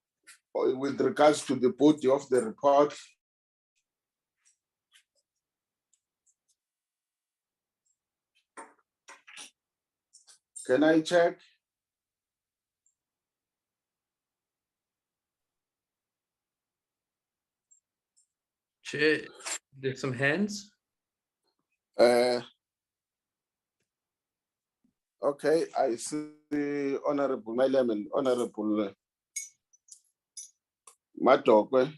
with regards to the body of the report. Can I check? Chair, there's some hands. Okay, I see Honorable Mailem and Honorable Matokwe.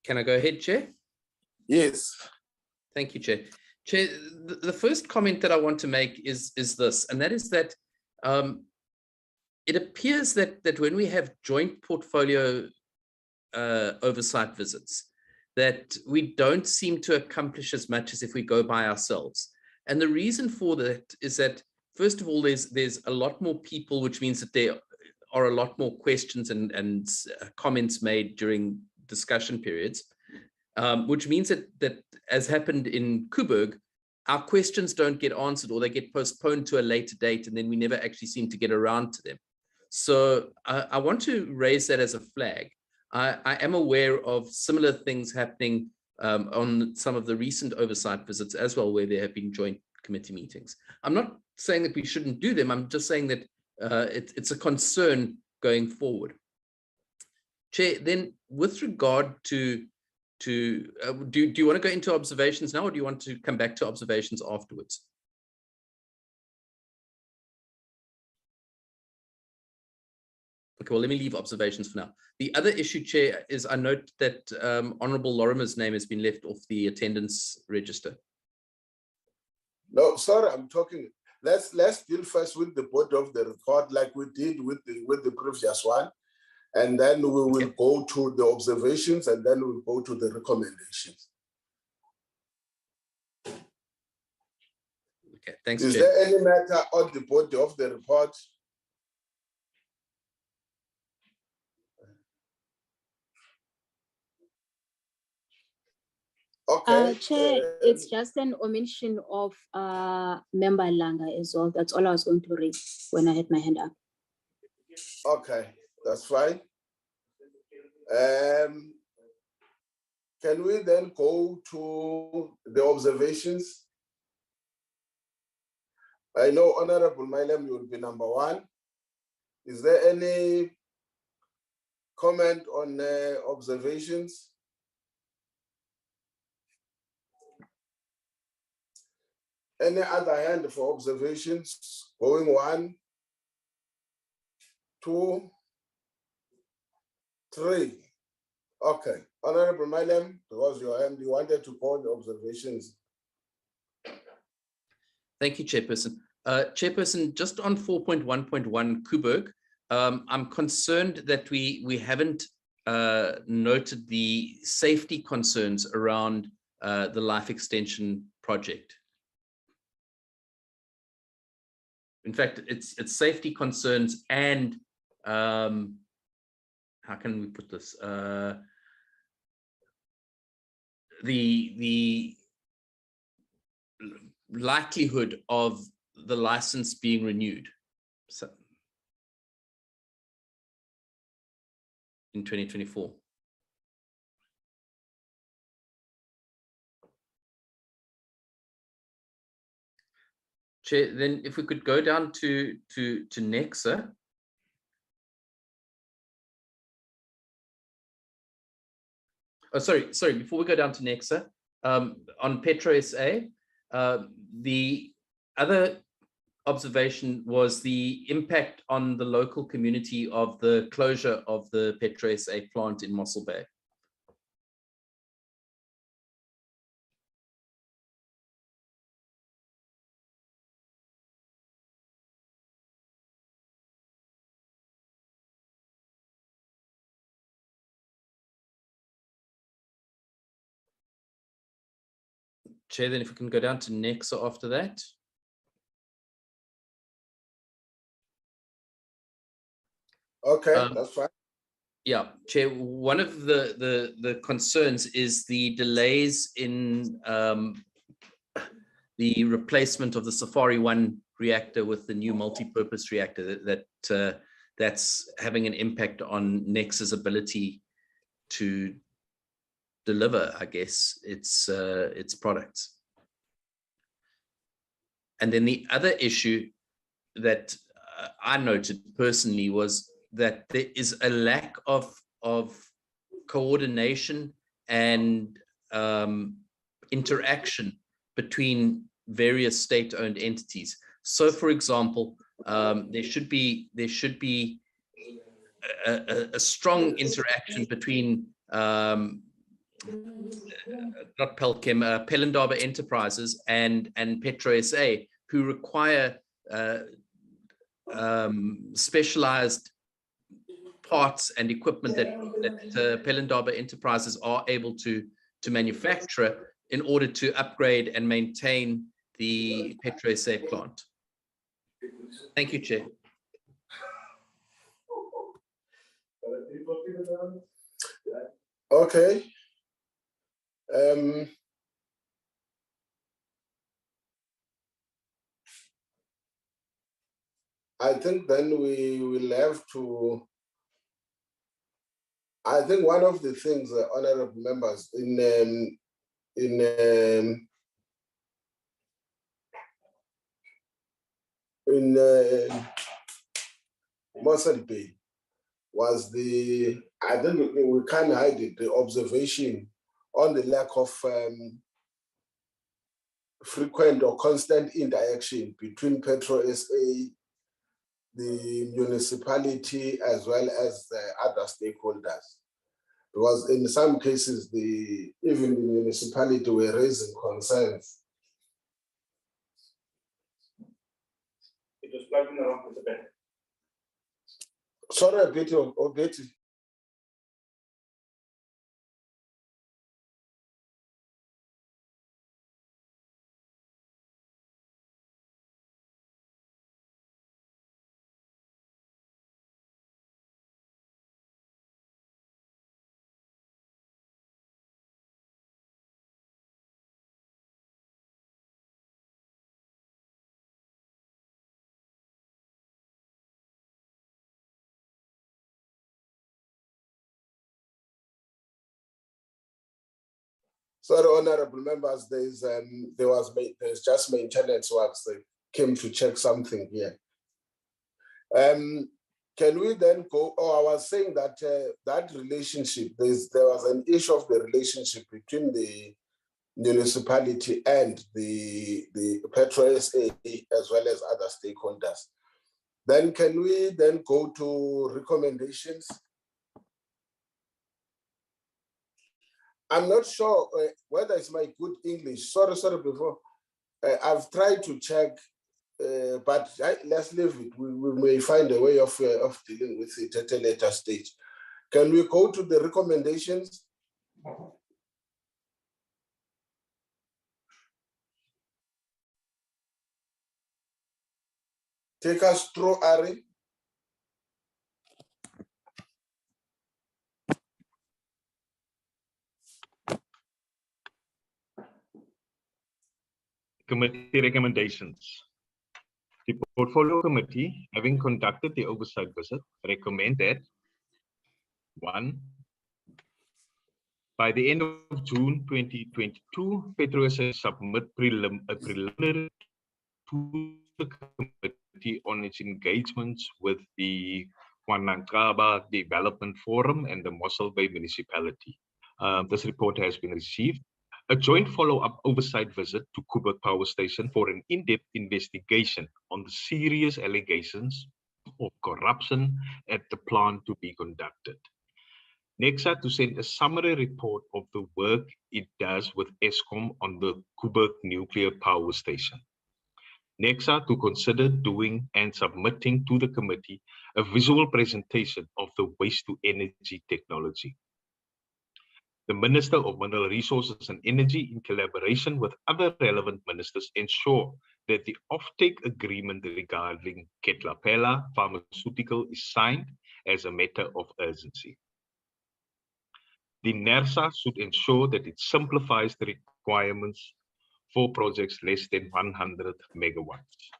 Can I go ahead, Chair? Yes. Thank you, Chair. Chair, the first comment that I want to make is this, and that is that it appears that when we have joint portfolio oversight visits, that we don't seem to accomplish as much as if we go by ourselves. And the reason for that is that, first of all, there's a lot more people, which means that there are a lot more questions and comments made during discussion periods, which means that as happened in Coburg, our questions don't get answered or they get postponed to a later date, and then we never actually seem to get around to them. So I want to raise that as a flag. I am aware of similar things happening on some of the recent oversight visits as well, where there have been joint committee meetings. I'm not saying that we shouldn't do them. I'm just saying that it's a concern going forward. Chair, then with regard to do you want to go into observations now, or do you want to come back to observations afterwards? Okay, well, let me leave observations for now. The other issue, Chair, is I note that Honourable Lorimer's name has been left off the attendance register. No, sorry, I'm talking. Let's deal first with the body of the report, like we did with the previous one, and then we will go to the observations, and then we'll go to the recommendations. Okay, thanks, Is Chair. there any matter on the body of the report? Okay. Chair, it's just an omission of Member Langa as well. That's all I was going to raise when I had my hand up. Okay, that's fine. Can we then go to the observations? I know Honorable Mailem, you will be number one. Is there any comment on observations? Any other hand for observations? Going 1, 2, 3. Okay, Honorable Mailem, because your hand, you wanted to call the observations. Thank you, Chairperson. Chairperson, just on 4.1.1 Coburg, I'm concerned that we haven't noted the safety concerns around the life extension project. In fact, it's safety concerns and how can we put this? The likelihood of the license being renewed in 2024. Chair, then if we could go down to Nexa. Oh, sorry, before we go down to Nexa, on Petro SA, the other observation was the impact on the local community of the closure of the Petro SA plant in Mossel Bay. Chair, then if we can go down to Nexa after that. Okay, that's fine. Yeah, Chair, one of the concerns is the delays in the replacement of the Safari 1 reactor with the new multi-purpose reactor that's having an impact on Nexa's ability to deliver, I guess, its products. And then the other issue that I noted personally was that there is a lack of coordination and interaction between various state-owned entities. So, for example, there should be a strong interaction between not Pelchem, Pelindaba Enterprises and Petro SA, who require specialized parts and equipment that Pelindaba Enterprises are able to manufacture in order to upgrade and maintain the Petro SA plant. Thank you, Chair. Okay. I think then we will have to. I think one of the things, honorable members, in Mossel Bay was I think we can't hide it, the observation on the lack of frequent or constant interaction between Petro SA, the municipality, as well as the other stakeholders. Because in some cases, even the municipality were raising concerns. It was plugging around with the pen. Sorry, Betty. Sorry, honorable members, there's just maintenance works. They came to check something here. Can we then go? Oh, I was saying that that relationship, there was an issue of the relationship between the municipality and the Petro SA as well as other stakeholders. Then can we then go to recommendations? I'm not sure whether it's my good English. Sorry, before. I've tried to check, but let's leave it. We may find a way of dealing with it at a later stage. Can we go to the recommendations? Take us through, Ari. Committee recommendations. The Portfolio Committee, having conducted the oversight visit, recommend that 1. By the end of June 2022, Petro SA submit a preliminary to the committee on its engagements with the Wanangaba Development Forum and the Mossel Bay Municipality. This report has been received. A joint follow-up oversight visit to Koeberg Power Station for an in-depth investigation on the serious allegations of corruption at the plant to be conducted. Nexa to send a summary report of the work it does with Eskom on the Koeberg Nuclear Power Station. Nexa to consider doing and submitting to the committee a visual presentation of the waste-to-energy technology. The Minister of Mineral Resources and Energy, in collaboration with other relevant ministers, ensure that the offtake agreement regarding Ketlapela Pharmaceutical is signed as a matter of urgency. The NERSA should ensure that it simplifies the requirements for projects less than 100 megawatts.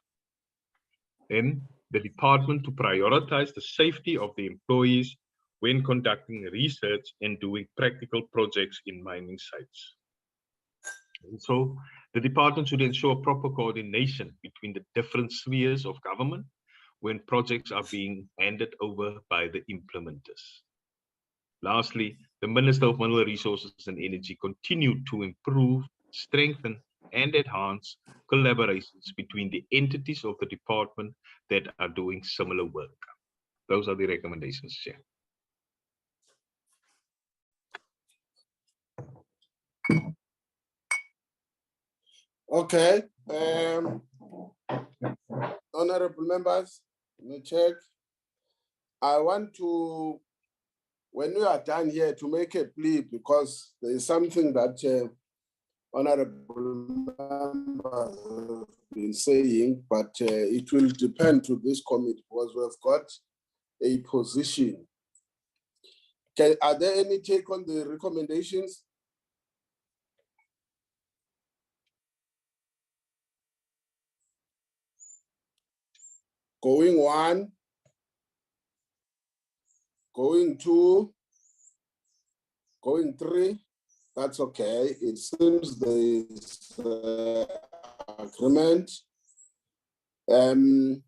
Then the department to prioritize the safety of the employees when conducting research and doing practical projects in mining sites. Also, the department should ensure proper coordination between the different spheres of government when projects are being handed over by the implementers. Lastly, the Minister of Mineral Resources and Energy continued to improve, strengthen, and enhance collaborations between the entities of the department that are doing similar work. Those are the recommendations, Chair. Okay. Honorable members, let me check. I want to, when we are done here, to make a plea, because there is something that honorable members have been saying, but it will depend to this committee because we've got a position. Are there any take on the recommendations? Going one, going two, going three, that's okay. It seems there is agreement. On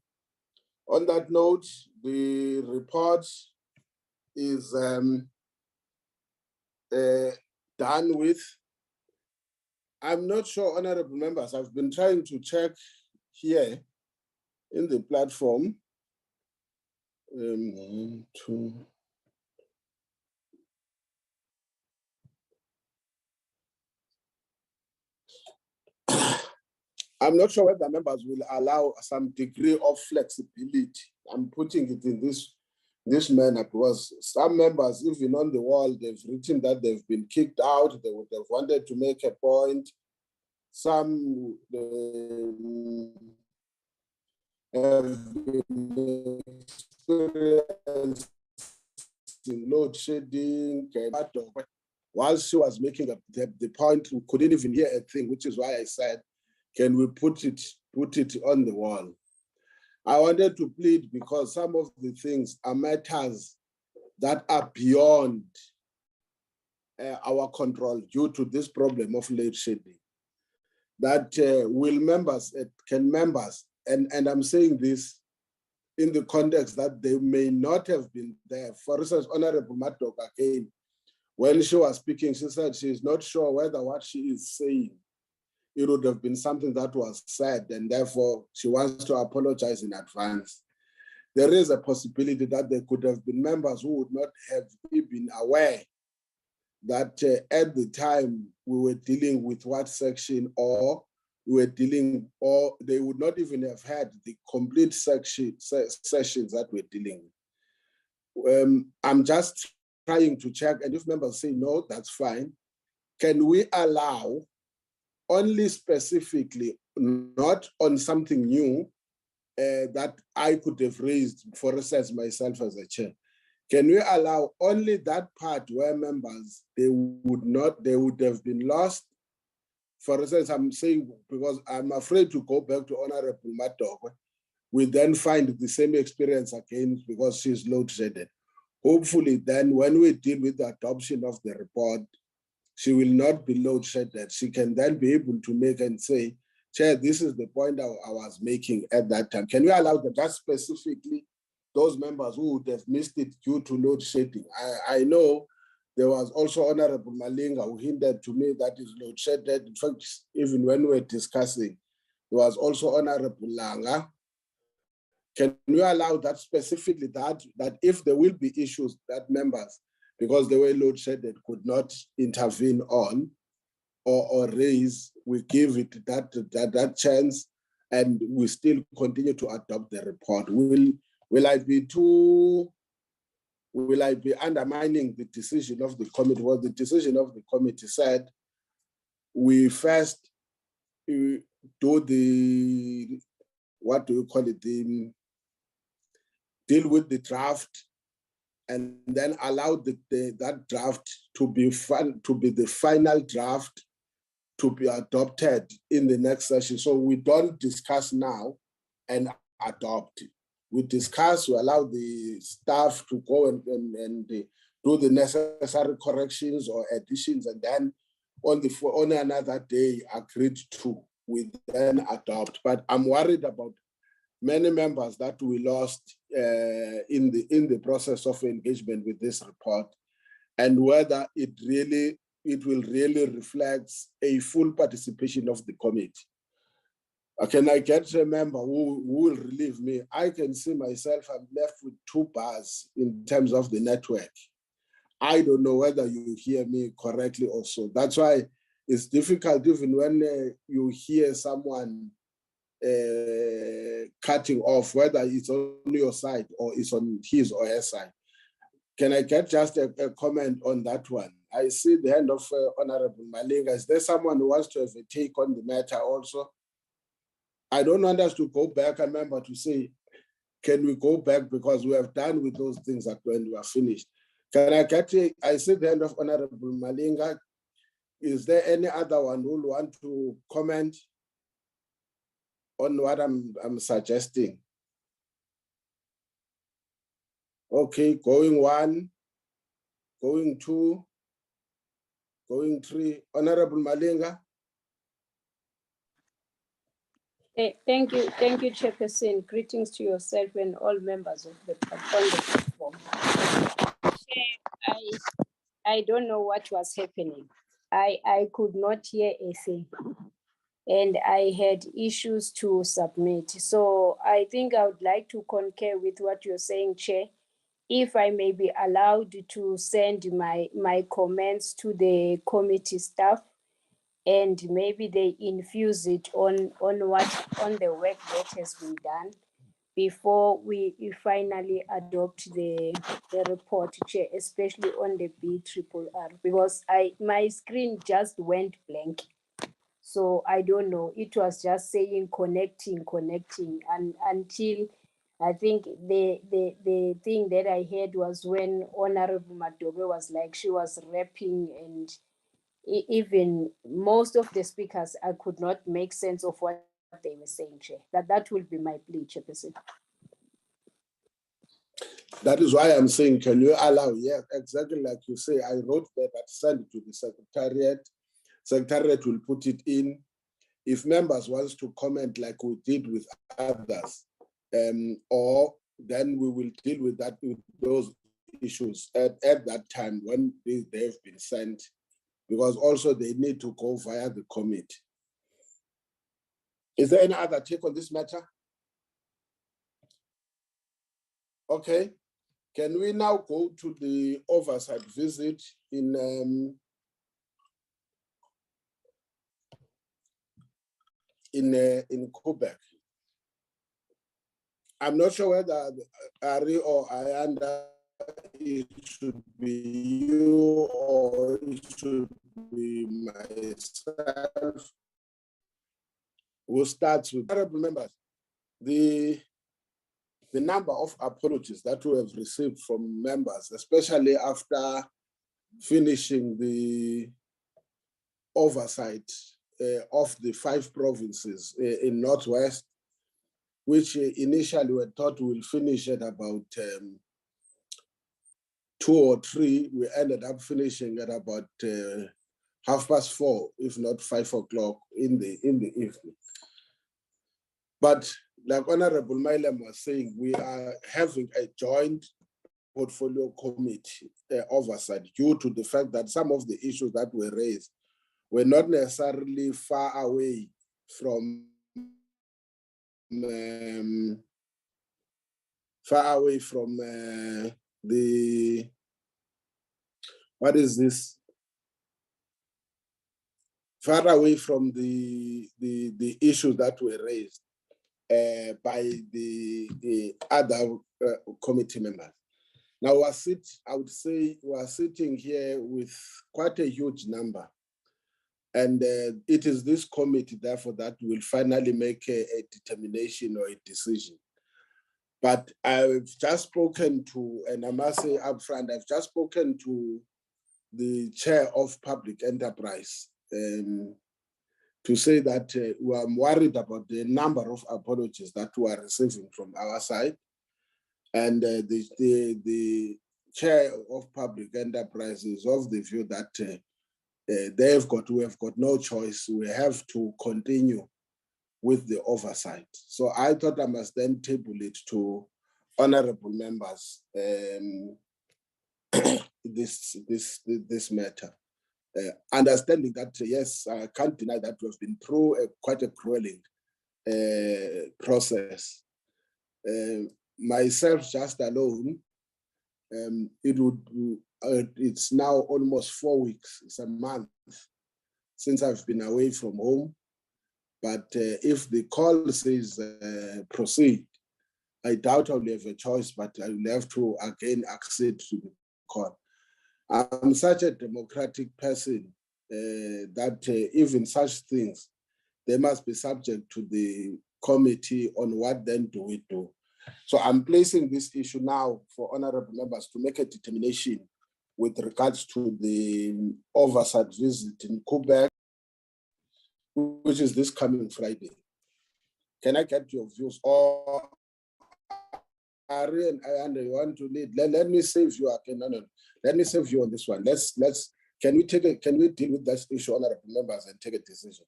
that note, the report is done with. I'm not sure, honorable members, I've been trying to check here in the platform. 1, 2. I'm not sure whether members will allow some degree of flexibility. I'm putting it in this manner because some members, even on the wall, they've written that they've been kicked out. They would have wanted to make a point. Some have been experiencing load shedding. While she was making the point, we couldn't even hear a thing, which is why I said, can we put it on the wall? I wanted to plead because some of the things are matters that are beyond our control due to this problem of load shedding. That can members, and I'm saying this in the context that they may not have been there. For instance, Honorable Maddock again, when she was speaking, she said she's not sure whether what she is saying, it would have been something that was said, and therefore she wants to apologize in advance. There is a possibility that there could have been members who would not have been aware that at the time we were dealing with what section, or we were dealing, or they would not even have had the complete sessions that we're dealing with. I'm just trying to check, and if members say no, that's fine. Can we allow only specifically, not on something new that I could have raised, for instance, myself as a chair? Can we allow only that part where members, they would have been lost? For instance, I'm saying, because I'm afraid to go back to Honorable Maddock, we then find the same experience again because she's load shedded. Hopefully then when we deal with the adoption of the report, she will not be load shedded. She can then be able to make and say, Chair, this is the point I was making at that time. Can we allow that just specifically those members who would have missed it due to load shedding? I know there was also Honorable Malinga who hinted to me that is load shedded. In fact, even when we were discussing, there was also Honorable Langa. Can we allow that specifically, that if there will be issues that members, because they were load shedded, could not intervene on or raise, we give it that chance, and we still continue to adopt the report? Will I be undermining the decision of the committee? Well, the decision of the committee said we first do the, what do you call it, deal with the draft, and then allow that draft to be the final draft to be adopted in the next session. So we don't discuss now and adopt. We discuss, we allow the staff to go and do the necessary corrections or additions, and then on another day agreed to, we then adopt. But I'm worried about many members that we lost in the process of engagement with this report, and whether it will really reflect a full participation of the committee. Can I get a member who will relieve me? I can see myself, I'm left with 2 bars in terms of the network. I don't know whether you hear me correctly also. That's why it's difficult even when you hear someone cutting off, whether it's on your side or it's on his or her side. Can I get just a comment on that one? I see the hand of Honorable Malinga. Is there someone who wants to have a take on the matter also? I don't want us to go back, and remember to say, can we go back, because we have done with those things that when we are finished. Can I get I see the hand of Honorable Malinga. Is there any other one who will want to comment on what I'm suggesting? Okay, going 1, going 2, going 3. Honorable Malinga. Thank you, Chairperson. Greetings to yourself and all members of the platform. I don't know what was happening. I could not hear a thing, and I had issues to submit. So I think I would like to concur with what you're saying, Chair. If I may be allowed to send my comments to the committee staff, and maybe they infuse it on the work that has been done before we finally adopt the report, Chair, especially on the BRRR, because my screen just went blank. So I don't know, it was just saying connecting, and until I think the thing that I heard was when Honorable Madobe was like, she was rapping, and even most of the speakers, I could not make sense of what they were saying, Chair. That will be my plea, Chairperson. That is why I'm saying, can you allow? Yeah, exactly like you say. I wrote that, send it to the Secretariat. Secretariat will put it in. If members want to comment like we did with others, or then we will deal with that, with those issues at that time when they have been sent, because also they need to go via the committee. Is there any other take on this matter? Okay. Can we now go to the oversight visit in Quebec? I'm not sure whether Ari or Ayanda, it should be you or it should be myself. We'll start with honorable members. The number of apologies that we have received from members, especially after finishing the oversight of the 5 provinces in Northwest, which initially we thought we'll finish at about 2 or 3. We ended up finishing at about 4:30, if not 5 o'clock in the evening. But like Honorable Mailem was saying, we are having a joint portfolio committee oversight due to the fact that some of the issues that were raised were not necessarily far away from the what is this? Far away from the issues that were raised by the other committee members. Now I would say we're sitting here with quite a huge number. And it is this committee, therefore, that will finally make a determination or a decision. But I've just spoken to, and I must say upfront, I've just spoken to the chair of public enterprise to say that we are worried about the number of apologies that we are receiving from our side. And the chair of public enterprise is of the view that we have got no choice. We have to continue with the oversight. So I thought I must then table it to honorable members, this matter. Understanding that, yes, I can't deny that we've been through quite a grueling process. Myself just alone, it's now almost 4 weeks, it's a month since I've been away from home. But if the call says proceed, I doubt I'll have a choice, but I will have to again accede to the call. I'm such a democratic person that even such things, they must be subject to the committee on what then do we do. So I'm placing this issue now for honorable members to make a determination with regards to the oversight visit in Quebec, which is this coming Friday. Can I get your views? Or Ari and I want to lead. Let me save you. No. Let me save you on this one. Can we deal with this issue, honorable members, and take a decision?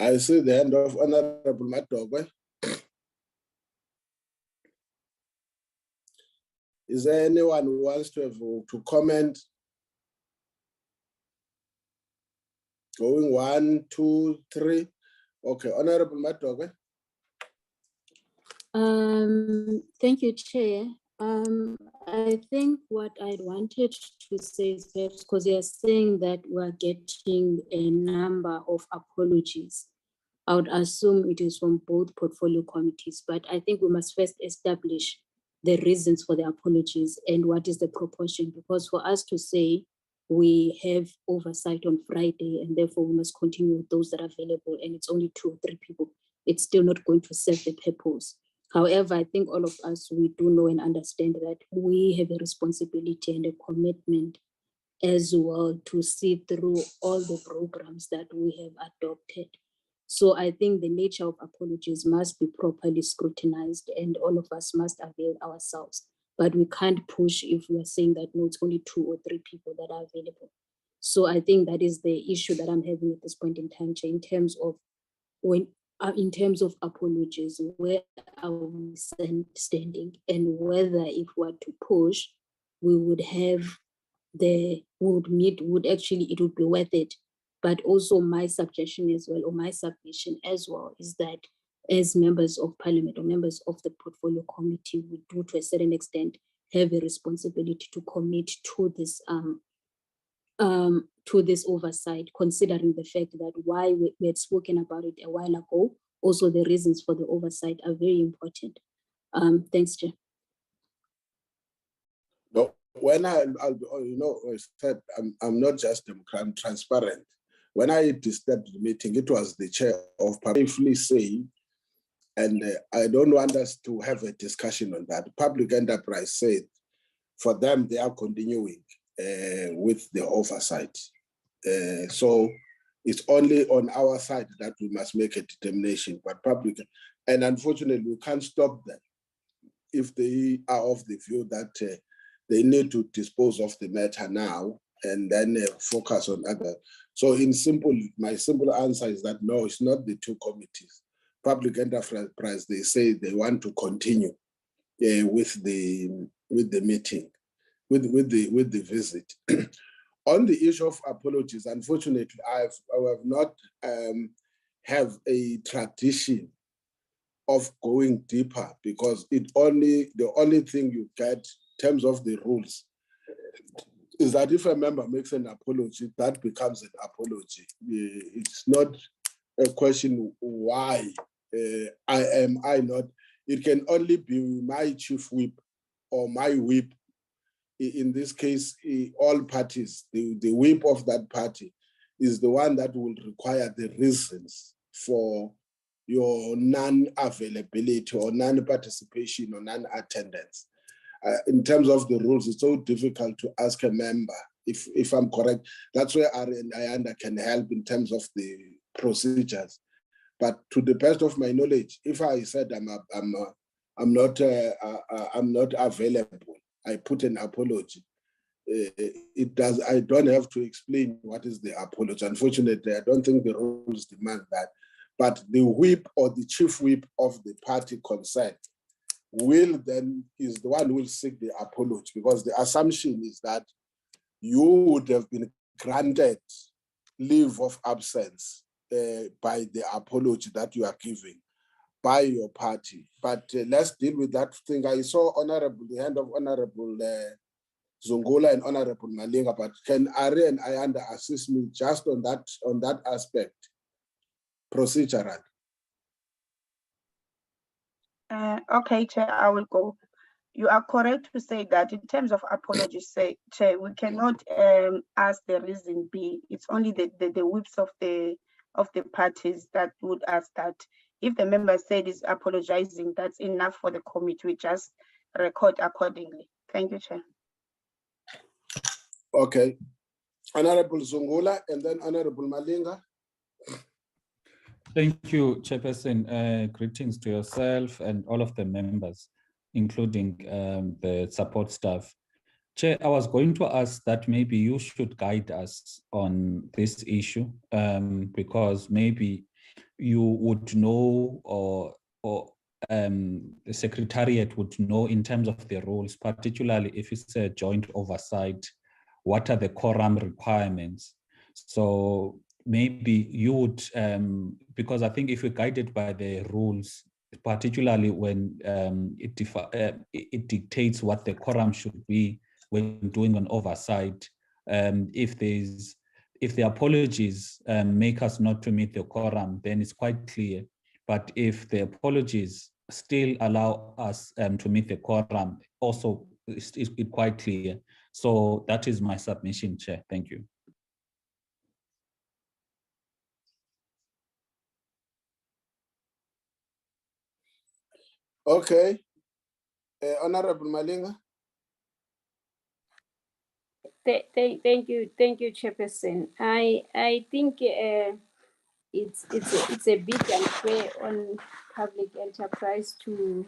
I see the hand of honorable Matogwe. Is there anyone who wants to comment? Going 1, 2, 3. Okay, honorable Matogwe. Thank you, Chair. I think what I wanted to say is perhaps because you're saying that we're getting a number of apologies. I would assume it is from both portfolio committees, but I think we must first establish the reasons for the apologies and what is the proportion, because for us to say we have oversight on Friday and therefore we must continue with those that are available and it's only 2 or 3 people, it's still not going to serve the purpose. However, I think all of us, we do know and understand that we have a responsibility and a commitment as well to see through all the programs that we have adopted. So I think the nature of apologies must be properly scrutinized and all of us must avail ourselves. But we can't push if we're saying that no, it's only 2 or 3 people that are available. So I think that is the issue that I'm having at this point in time, in terms of in terms of apologies, where are we standing, and whether if we were to push, we would have it would be worth it. But also my suggestion as well, or my submission as well, is that as members of parliament or members of the portfolio committee, we do to a certain extent have a responsibility to commit to this oversight, considering the fact that why we had spoken about it a while ago, also the reasons for the oversight are very important. Thanks, Chair. No, when I said I'm not just democratic, I'm transparent. When I disturbed the meeting, it was the chair of briefly saying, and I don't want us to have a discussion on that. Public enterprise said, for them, they are continuing with the oversight. So it's only on our side that we must make a determination, but public, and unfortunately, we can't stop them if they are of the view that they need to dispose of the matter now and then focus on other. So my simple answer is that no, it's not the 2 committees. Public enterprise, they say they want to continue with the meeting, with the visit. On the issue of apologies, unfortunately, I have not have a tradition of going deeper, because the only thing you get in terms of the rules is that if a member makes an apology, that becomes an apology. It's not a question why I not. It can only be my chief whip or my whip in this case, all parties, the whip of that party is the one that will require the reasons for your non-availability or non-participation or non-attendance. In terms of the rules, it's so difficult to ask a member, if I'm correct. That's where Ayanda can help in terms of the procedures. But to the best of my knowledge, if I said I'm not available, I put an apology. I don't have to explain what is the apology. Unfortunately, I don't think the rules demand that. But the whip or the chief whip of the party concerned is the one who will seek the apology, because the assumption is that you would have been granted leave of absence by the apology that you are giving by your party. But let's deal with that thing. I saw the hand of Honorable Zungula and Honorable Malinga, but can Ari and Ayanda assist me just on that aspect, procedural? Okay, Chair, I will go. You are correct to say that in terms of apologies, Chair, we cannot ask the reason be. It's only the whips of the parties that would ask that. If the member said is apologizing, that's enough for the committee. We just record accordingly. Thank you, Chair. Okay. Honorable Zungula and then Honorable Malinga. Thank you, Chairperson. Greetings to yourself and all of the members, including the support staff. Chair, I was going to ask that maybe you should guide us on this issue, because maybe you would know, or the Secretariat would know in terms of the rules, particularly if it's a joint oversight, what are the quorum requirements? So maybe you would, because I think if you're guided by the rules, particularly when it dictates what the quorum should be when doing an oversight, if the apologies make us not to meet the quorum, then it's quite clear. But if the apologies still allow us to meet the quorum, also it's quite clear. So that is my submission, Chair. Thank you. Okay. Honorable Malinga. Thank you, Chairperson. I think it's a bit unfair on public enterprise to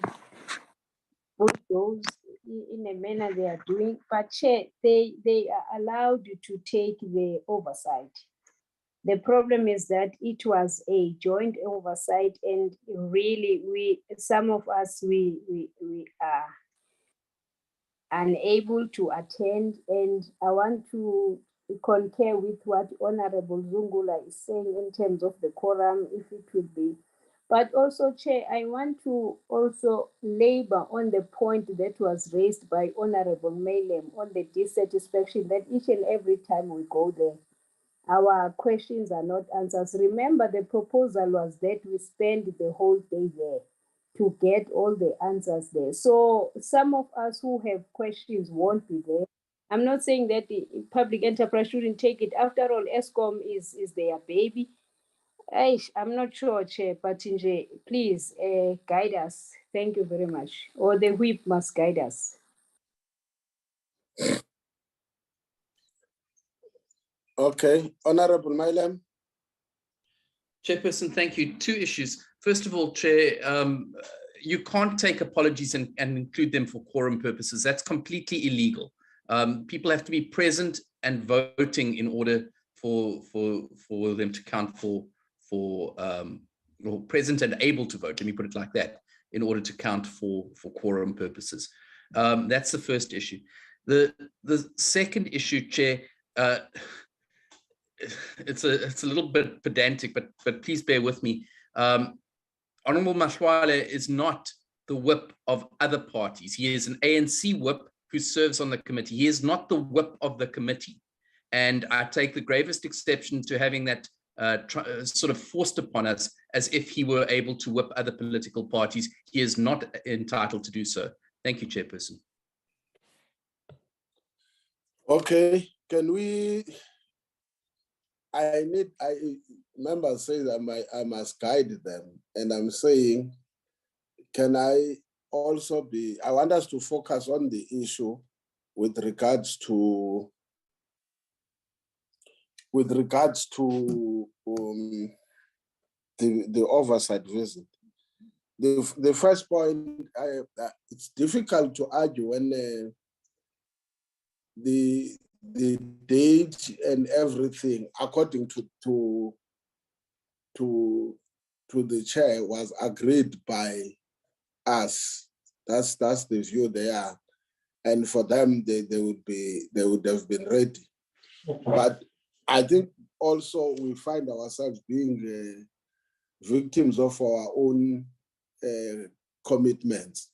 put those in a manner they are doing, but Chair, they are allowed to take the oversight. The problem is that it was a joint oversight, and really some of us we are unable to attend, and I want to concur with what Honorable Zungula is saying in terms of the quorum, if it would be. But also, Chair, I want to also labor on the point that was raised by Honorable Malem on the dissatisfaction that each and every time we go there, our questions are not answers. Remember, the proposal was that we spend the whole day there to get all the answers there. So some of us who have questions won't be there. I'm not saying that the public enterprise shouldn't take it. After all, ESCOM is their baby. I'm not sure, Chair, but please guide us. Thank you very much. Or the whip must guide us. Okay, Honorable Malem. Chairperson, thank you. Two issues. First of all, Chair, you can't take apologies and include them for quorum purposes. That's completely illegal. People have to be present and voting in order for them to count or present and able to vote. Let me put it like that, in order to count for quorum purposes. That's the first issue. The second issue, Chair, it's a little bit pedantic, but please bear with me. Honorable Mashwale is not the whip of other parties. He is an ANC whip who serves on the committee. He is not the whip of the committee. And I take the gravest exception to having that sort of forced upon us, as if he were able to whip other political parties. He is not entitled to do so. Thank you, Chairperson. Okay, can we? Members say that I must guide them, and I'm saying, can I also be? I want us to focus on the issue with regards to the oversight visit. The first point, it's difficult to argue when the date and everything, according to the chair, was agreed by us. That's the view they are, and for them they would have been ready. But I think also we find ourselves being victims of our own commitments.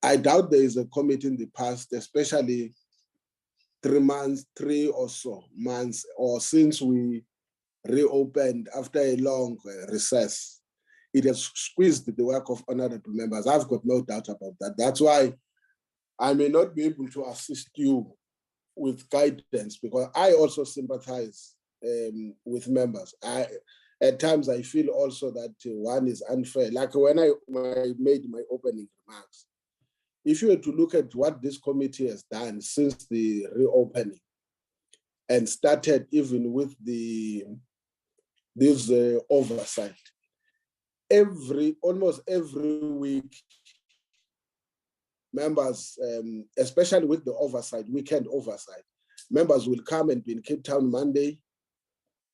I doubt there is a committee in the past, especially 3 or so months, or since we reopened after a long recess. It has squeezed the work of honorable members. I've got no doubt about that. That's why I may not be able to assist you with guidance, because I also sympathize with members. At times I feel also that one is unfair. Like when I made my opening remarks, if you were to look at what this committee has done since the reopening, and started even with this oversight, almost every week, members, especially with the oversight, weekend oversight, members will come and be in Cape Town Monday,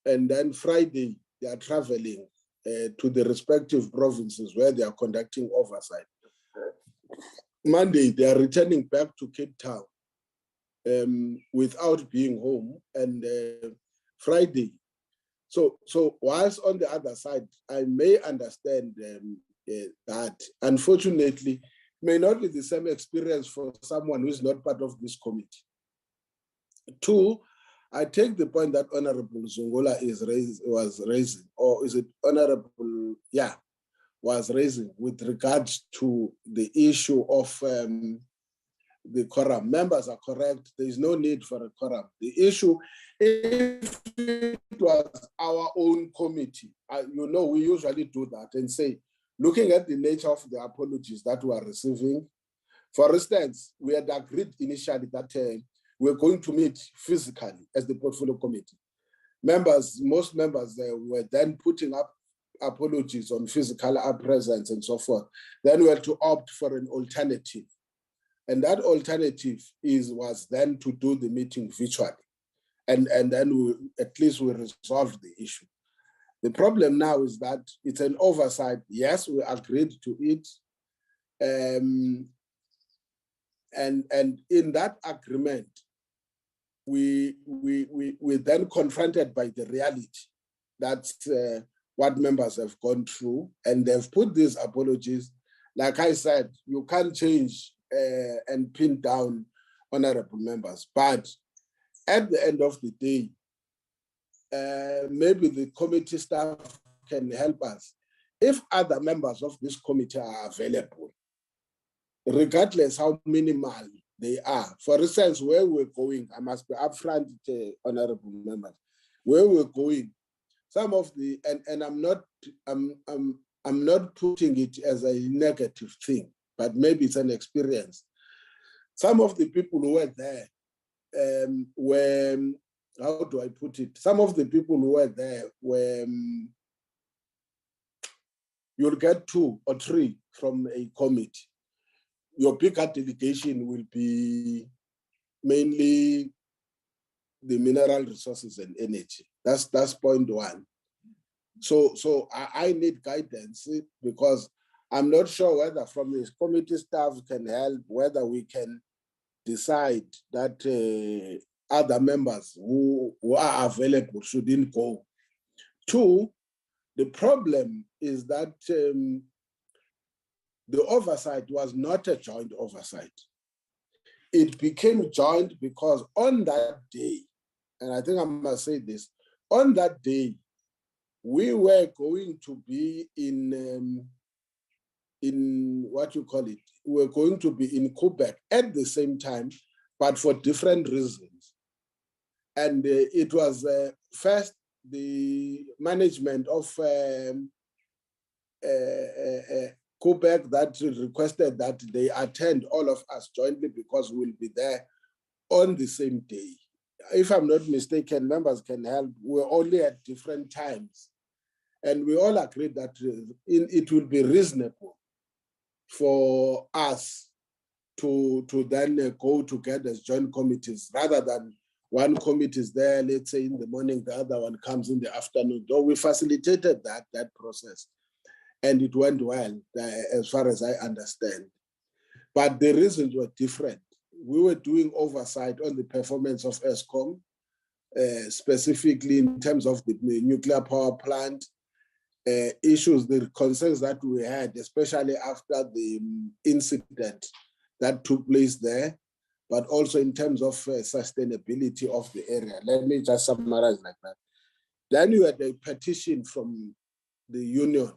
and then Friday they are traveling to the respective provinces where they are conducting oversight. Monday they are returning back to Cape Town without being home, and Friday. So whilst on the other side, I may understand that, unfortunately, may not be the same experience for someone who is not part of this committee. 2, I take the point that Honorable Zungola was raising, or is it Honorable, yeah, was raising with regards to the issue of the quorum. Members are correct. There is no need for a quorum. The issue, if it was our own committee, we usually do that and say, looking at the nature of the apologies that we are receiving, for instance, we had agreed initially that we're going to meet physically as the portfolio committee. Most members were then putting up apologies on physical presence and so forth. Then we had to opt for an alternative. And that alternative was then to do the meeting virtually. And then at least we resolved the issue. The problem now is that it's an oversight. Yes, we agreed to it. And in that agreement, we then confronted by the reality. That's what members have gone through, and they've put these apologies. Like I said, you can't change and pin down honorable members, but at the end of the day, maybe the committee staff can help us. If other members of this committee are available, regardless how minimal they are. For instance, where we're going, I must be upfront, honorable members, where we're going, some of the, and I'm not putting it as a negative thing, but maybe it's an experience. Some of the people who were there were, how do I put it? Some of the people who were there were, you'll get 2 or 3 from a committee. Your bigger delegation will be mainly the mineral resources and energy. That's point 1. So I need guidance, because I'm not sure whether from this committee staff can help, whether we can decide that other members who are available shouldn't go. 2, the problem is that the oversight was not a joint oversight. It became joint because on that day, and I think I must say this, on that day, we were going to be in what you call it, we were going to be in Quebec at the same time but for different reasons. And it was first the management of Quebec that requested that they attend, all of us jointly, because we'll be there on the same day. If I'm not mistaken, members can help. We're only at different times. And we all agreed that it will be reasonable for us to then go together as joint committees, rather than one committee is there, let's say in the morning, the other one comes in the afternoon. Though we facilitated that process, and it went well, as far as I understand. But the reasons were different. We were doing oversight on the performance of ESCOM, specifically in terms of the nuclear power plant, issues, the concerns that we had, especially after the incident that took place there, but also in terms of sustainability of the area. Let me just summarize like that. Then you had a petition from the union,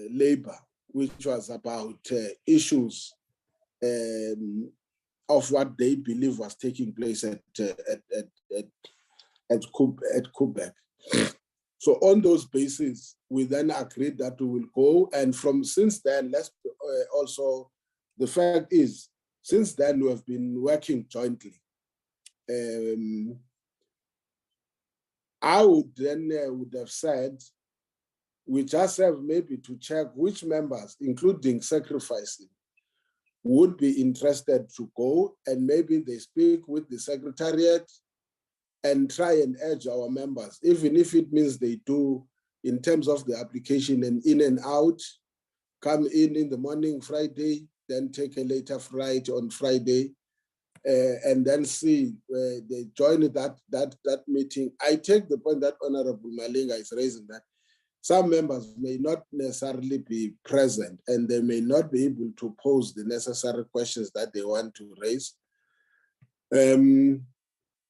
labor, which was about issues of what they believe was taking place at Quebec. So on those bases, we then agreed that we will go. And since then, let's also, the fact is, since then we have been working jointly. I would then would have said, we just have maybe to check which members, including sacrificing, would be interested to go, and maybe they speak with the secretariat and try and urge our members, even if it means they do in terms of the application and in and out, come in the morning Friday, then take a later flight on Friday, and then see they join that meeting. I take the point that Honorable Malinga is raising, that some members may not necessarily be present and they may not be able to pose the necessary questions that they want to raise,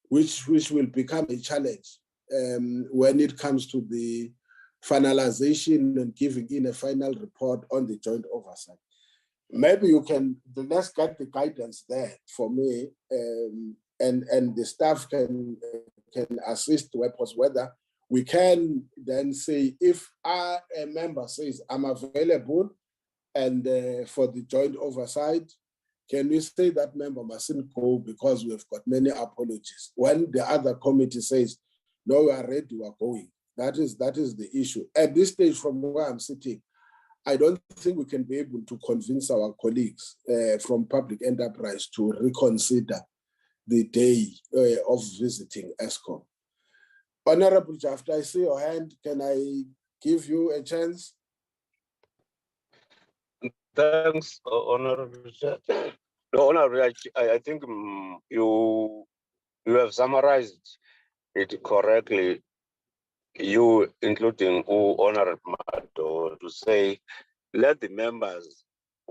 which will become a challenge when it comes to the finalization and giving in a final report on the joint oversight. Maybe you can, let's get the guidance there for me, and the staff can assist whether we can then say, if a member says, I'm available and for the joint oversight, can we say that member mustn't go because we've got many apologies? When the other committee says, no, we are ready, we are going. That is the issue. At this stage, from where I'm sitting, I don't think we can be able to convince our colleagues from public enterprise to reconsider the day of visiting ESCOM. Honorable Jafta, I see your hand. Can I give you a chance? Thanks, Honorable Chair. No, Honorable, I think you have summarized it correctly. You, including Honorable Mato, to say, let the members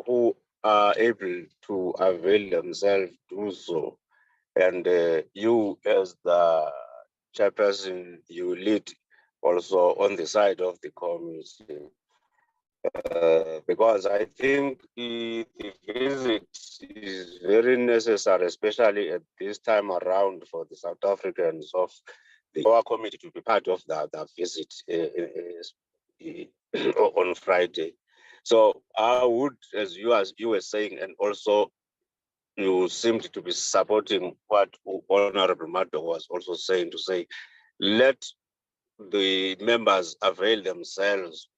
who are able to avail themselves do so. And you, as the chairperson, you lead also on the side of the committee. Because I think the visit is very necessary, especially at this time around for the South Africans of our committee to be part of the visit on Friday. So I would, as you were saying, and also you seemed to be supporting what Honorable Mato was also saying, to say, let the members avail themselves,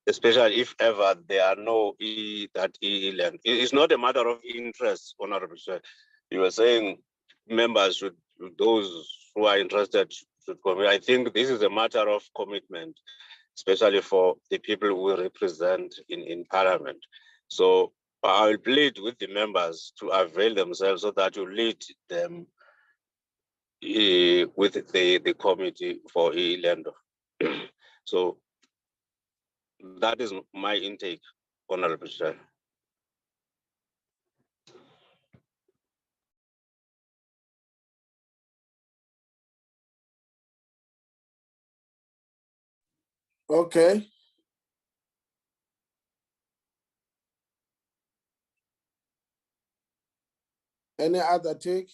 especially if ever there are no e-land. It's not a matter of interest, Honorable Chair. You were saying members should, those who are interested should commit. I think this is a matter of commitment, especially for the people who represent in Parliament. So I will plead with the members to avail themselves so that you lead them with the committee for e-land. So that is my intake, Honorable Chair. Okay. Any other take?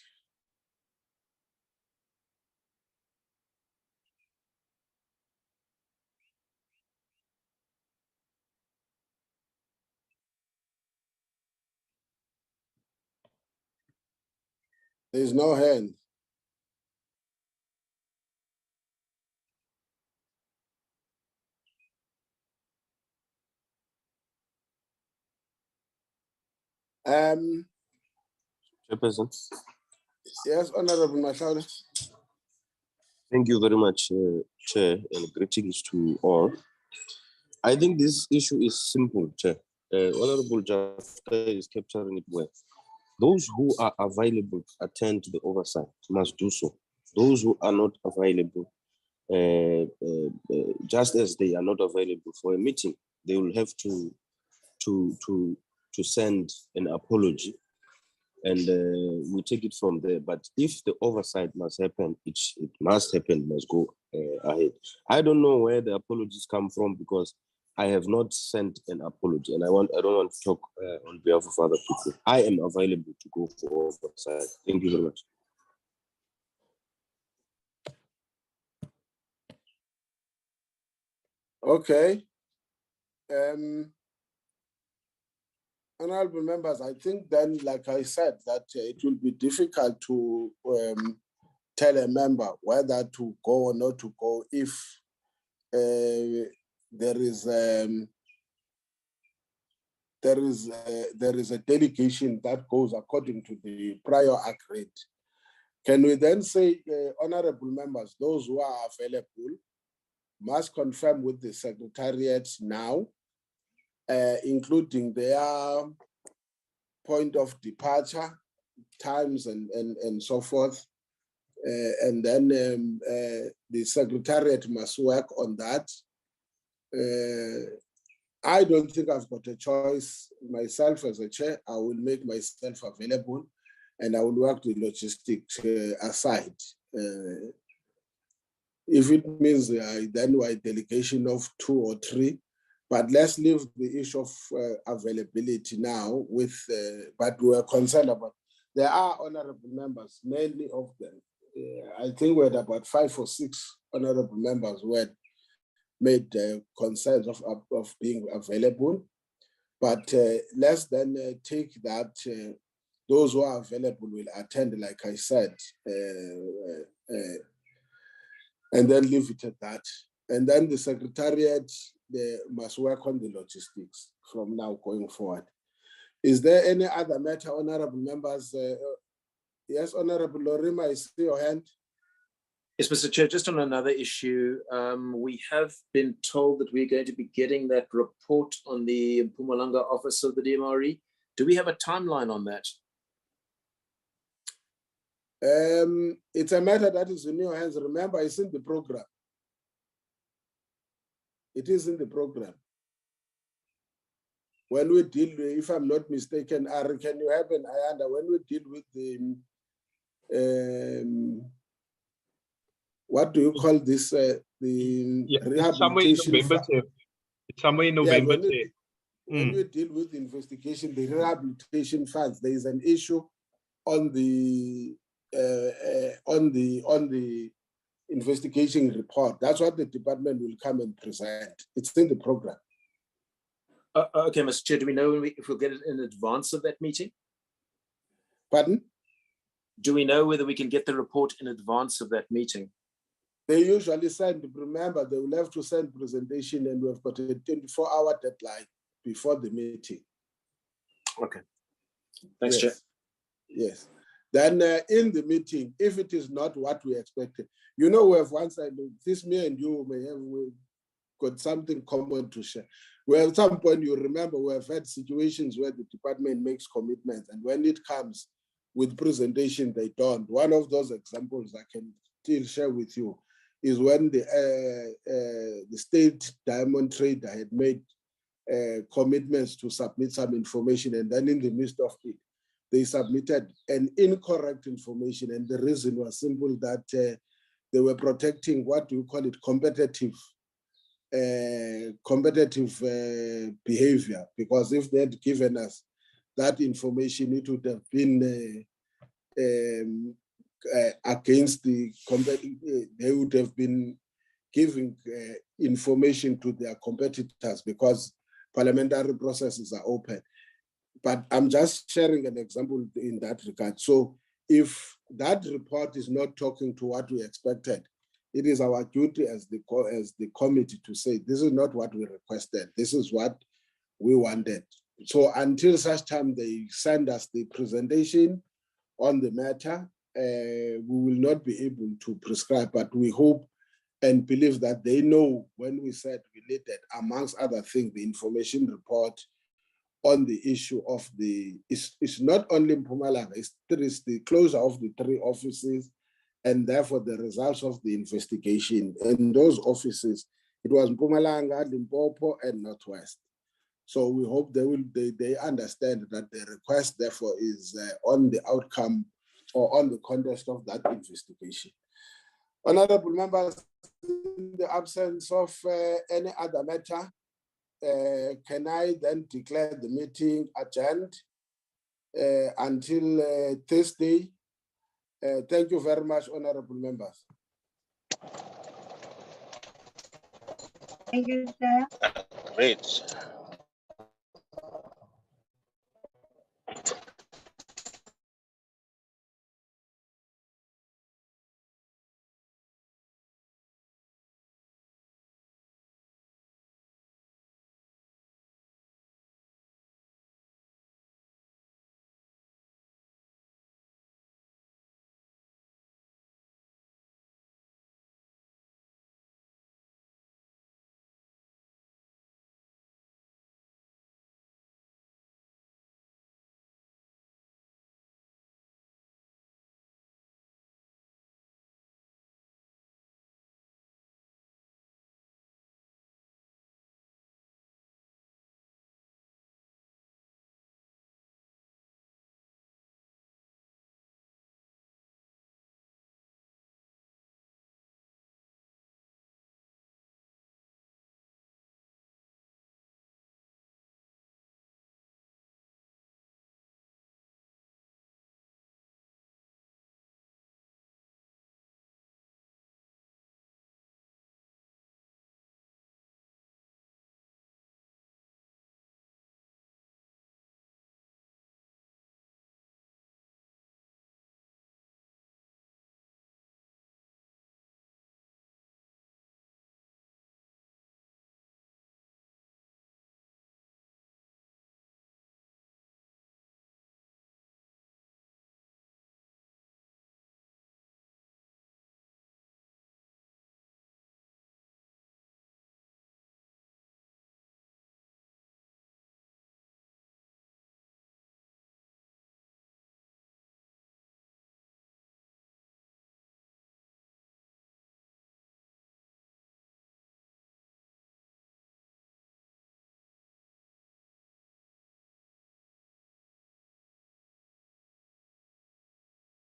There's no hand. Chairperson, Yes, Honorable Mashauri. thank you very much, Chair, and greetings to all. I think this issue is simple, Chair. Honorable Jafta is capturing it well. Those who are available to attend to the oversight must do so. Those who are not available, just as they are not available for a meeting, they will have to send an apology, and we take it from there. But if the oversight must happen, it must happen, must go ahead. I don't know where the apologies come from, because I have not sent an apology, and I don't want to talk on behalf of other people. I am available to go for oversight. Thank you very much. Okay. Honorable members, I think then, like I said, that it will be difficult to tell a member whether to go or not to go if there is a delegation that goes according to the prior agreed. Can we then say, honorable members, those who are available must confirm with the Secretariat now, including their point of departure, times, and so forth. And then the Secretariat must work on that. I don't think I've got a choice. Myself as a chair, I will make myself available, and I will work the logistics aside. If it means then a delegation of 2 or 3, but let's leave the issue of availability now with, but we're concerned about, there are honorable members, many of them. I think we had about 5 or 6 honorable members who had made concerns of being available. But let's then take that those who are available will attend, like I said, and then leave it at that. And then the Secretariat, they must work on the logistics from now going forward. Is there any other matter, honorable members? Yes, Honorable Lorima, I see your hand. Yes, Mr. Chair, just on another issue, we have been told that we're going to be getting that report on the Mpumalanga office of the DMRE. Do we have a timeline on that? It's a matter that is in your hands. Remember, it's in the program. It is in the program. When we deal with, if I'm not mistaken, Ari, can you have an Ayanda, when we deal with the, what do you call this, the rehabilitation? Somewhere in November. When we deal with the investigation, the rehabilitation funds, there is an issue on the investigation report. That's what the department will come and present. It's in the program. Okay, Mr. Chair, do we know if we'll get it in advance of that meeting? Pardon? Do we know whether we can get the report in advance of that meeting? They usually send, remember, they will have to send presentation, and we've got a 24-hour deadline before the meeting. Okay. Thanks, Chair. Yes. Then in the meeting, if it is not what we expected, you know, we have one side, this me and you may have got something common to share. Well, at some point, you remember, we have had situations where the department makes commitments, and when it comes with presentation, they don't. One of those examples I can still share with you is when the state diamond trader had made commitments to submit some information, and then in the midst of it, they submitted an incorrect information, and the reason was simple, that they were protecting, what do you call it, competitive behavior, because if they had given us that information, it would have been against the they would have been giving information to their competitors because parliamentary processes are open. But I'm just sharing an example in that regard. So if that report is not talking to what we expected, it is our duty as the committee to say, this is not what we requested. This is what we wanted. So until such time they send us the presentation on the matter, we will not be able to prescribe, but we hope and believe that they know when we said we needed, amongst other things, the information report on the issue of it's not only Mpumalanga, it's the closure of the 3 offices and therefore the results of the investigation. In those offices, it was Mpumalanga, Limpopo, and Northwest. So we hope they understand that the request therefore is on the outcome or on the context of that investigation. Honorable members, in the absence of any other matter, can I then declare the meeting adjourned until Thursday? Thank you very much, honorable members. Thank you, Chair. Great.